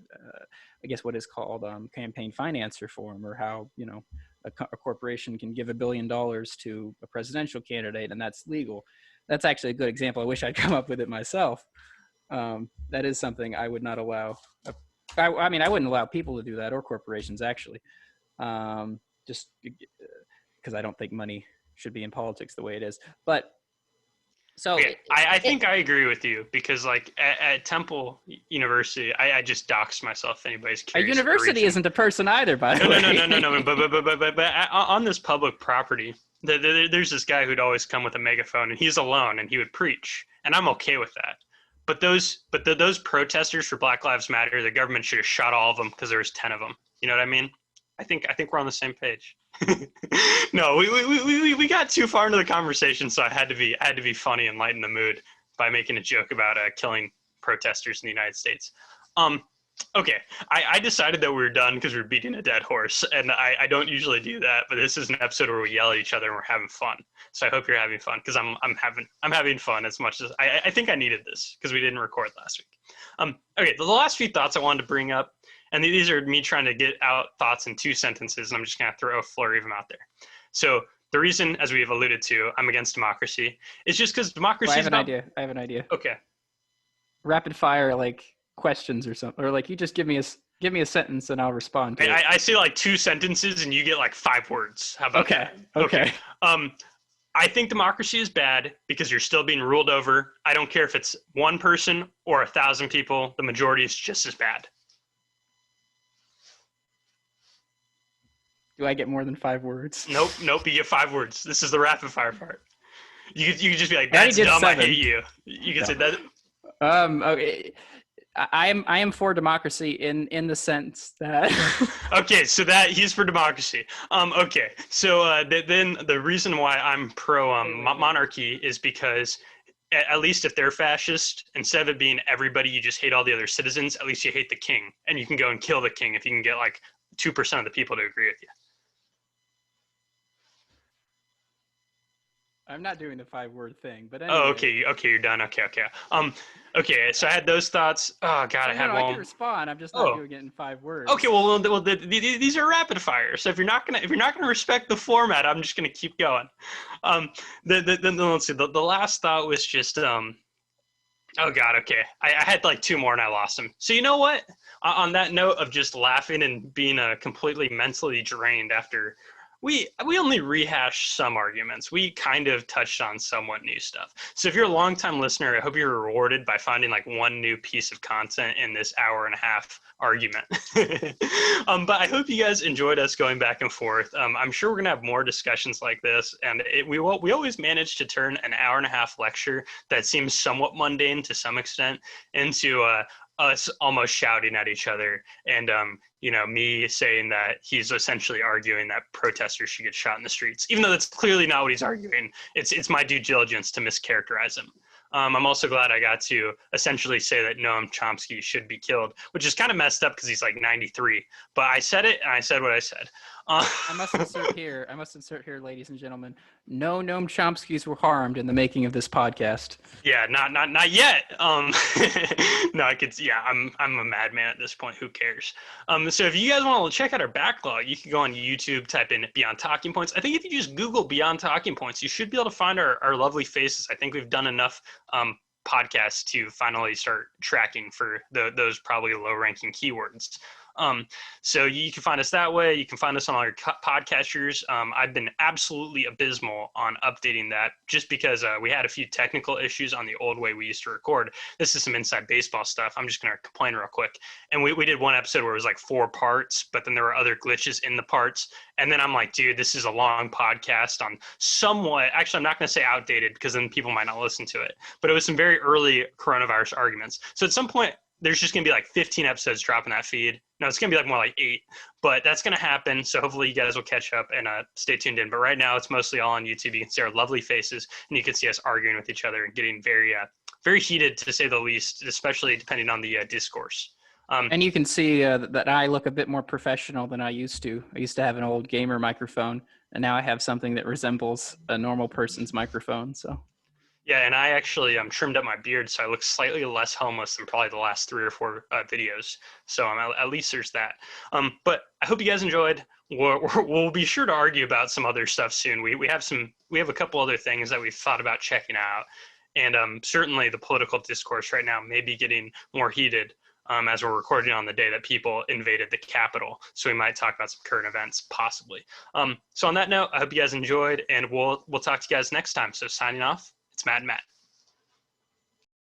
guess what is called campaign finance reform, or how, a corporation can give $1 billion to a presidential candidate and that's legal. That's actually a good example. I wish I'd come up with it myself. That is something I would not allow. I mean, I wouldn't allow people to do that, or corporations, actually, just because I don't think money should be in politics the way it is. But so okay. I think I agree with you, because like at Temple University, I just doxed myself if anybody's curious. A university isn't a person either, by the way. No. But on this public property, there's this guy who'd always come with a megaphone, and he's alone, and he would preach, and I'm okay with that. But those protesters for Black Lives Matter, the government should have shot all of them because there was 10 of them. You know what I mean? I think we're on the same page. No, we got too far into the conversation, so I had to be funny and lighten the mood by making a joke about killing protesters in the United States. Okay, I decided that we were done because we were beating a dead horse, and I don't usually do that, but this is an episode where we yell at each other and we're having fun. So I hope you're having fun, because I'm having fun as much as I think I needed this because we didn't record last week. Okay, the last few thoughts I wanted to bring up, and these are me trying to get out thoughts in 2 sentences, and I'm just gonna throw a flurry of them out there. So the reason, as we have alluded to, I'm against democracy is just because democracy. Well, I have an idea. Okay. Rapid fire, like questions or something, or like you just give me a sentence and I'll respond to it. I say like 2 sentences and you get like 5 words. How about that? Okay. I think democracy is bad because you're still being ruled over. I don't care if it's 1 person or 1,000 people. The majority is just as bad. Do I get more than 5 words? Nope. You get 5 words. This is the rapid fire part. You could just be like, "That's dumb. 7. I hate you." You can say that. Okay. I am for democracy in the sense that. Okay, so that he's for democracy. Okay, so then the reason why I'm pro monarchy is because at least if they're fascist, instead of it being everybody, you just hate all the other citizens. At least you hate the king, and you can go and kill the king if you can get like 2% of the people to agree with you. I'm not doing the 5-word thing, but Oh, anyway. okay, you're done. Okay. Okay, so I had those thoughts. Oh God, I So no, had I can one. respond. I'm just not Oh, doing it in 5 okay. words. These are rapid fire. So if you're not gonna respect the format, I'm just gonna keep going. Um, let's see. The last thought was just Oh God, okay. I had like two more and I lost them. So you know what? On that note of just laughing and being completely mentally drained after we only rehashed some arguments. We kind of touched on somewhat new stuff. So if you're a longtime listener, I hope you're rewarded by finding like one new piece of content in this hour and a half argument. But I hope you guys enjoyed us going back and forth. I'm sure we're gonna have more discussions like this, and we always manage to turn an hour and a half lecture that seems somewhat mundane to some extent into us almost shouting at each other, and me saying that he's essentially arguing that protesters should get shot in the streets, even though that's clearly not what he's arguing. It's my due diligence to mischaracterize him. I'm also glad I got to essentially say that Noam Chomsky should be killed, which is kind of messed up because he's like 93. But I said it, and I said what I said. I must insert here, ladies and gentlemen, no Noam Chomskys were harmed in the making of this podcast. Yeah, not yet. No, I could. Yeah, I'm a madman at this point. Who cares? So if you guys want to check out our backlog, you can go on YouTube, type in Beyond Talking Points. I think if you just Google Beyond Talking Points, you should be able to find our lovely faces. I think we've done enough podcasts to finally start tracking for those probably low-ranking keywords. So you can find us that way. You can find us on all your podcasters. I've been absolutely abysmal on updating that just because we had a few technical issues on the old way we used to record. This is some inside baseball stuff. I'm just going to complain real quick. And we did one episode where it was like 4 parts, but then there were other glitches in the parts. And then I'm like, dude, this is a long podcast on somewhat, actually, I'm not going to say outdated because then people might not listen to it, but it was some very early coronavirus arguments. So at some point, there's just going to be like 15 episodes dropping that feed. No, it's going to be like more like 8, but that's going to happen. So hopefully you guys will catch up and stay tuned in. But right now it's mostly all on YouTube. You can see our lovely faces and you can see us arguing with each other and getting very, very heated to say the least, especially depending on the discourse. And you can see that I look a bit more professional than I used to. I used to have an old gamer microphone, and now I have something that resembles a normal person's microphone. So. Yeah, and I actually trimmed up my beard, so I look slightly less homeless than probably the last 3 or 4 videos. So at least there's that. But I hope you guys enjoyed. We'll be sure to argue about some other stuff soon. We have a couple other things that we've thought about checking out, and certainly the political discourse right now may be getting more heated as we're recording on the day that people invaded the Capitol. So we might talk about some current events, possibly. So on that note, I hope you guys enjoyed, and we'll talk to you guys next time. So signing off. It's Matt and Matt.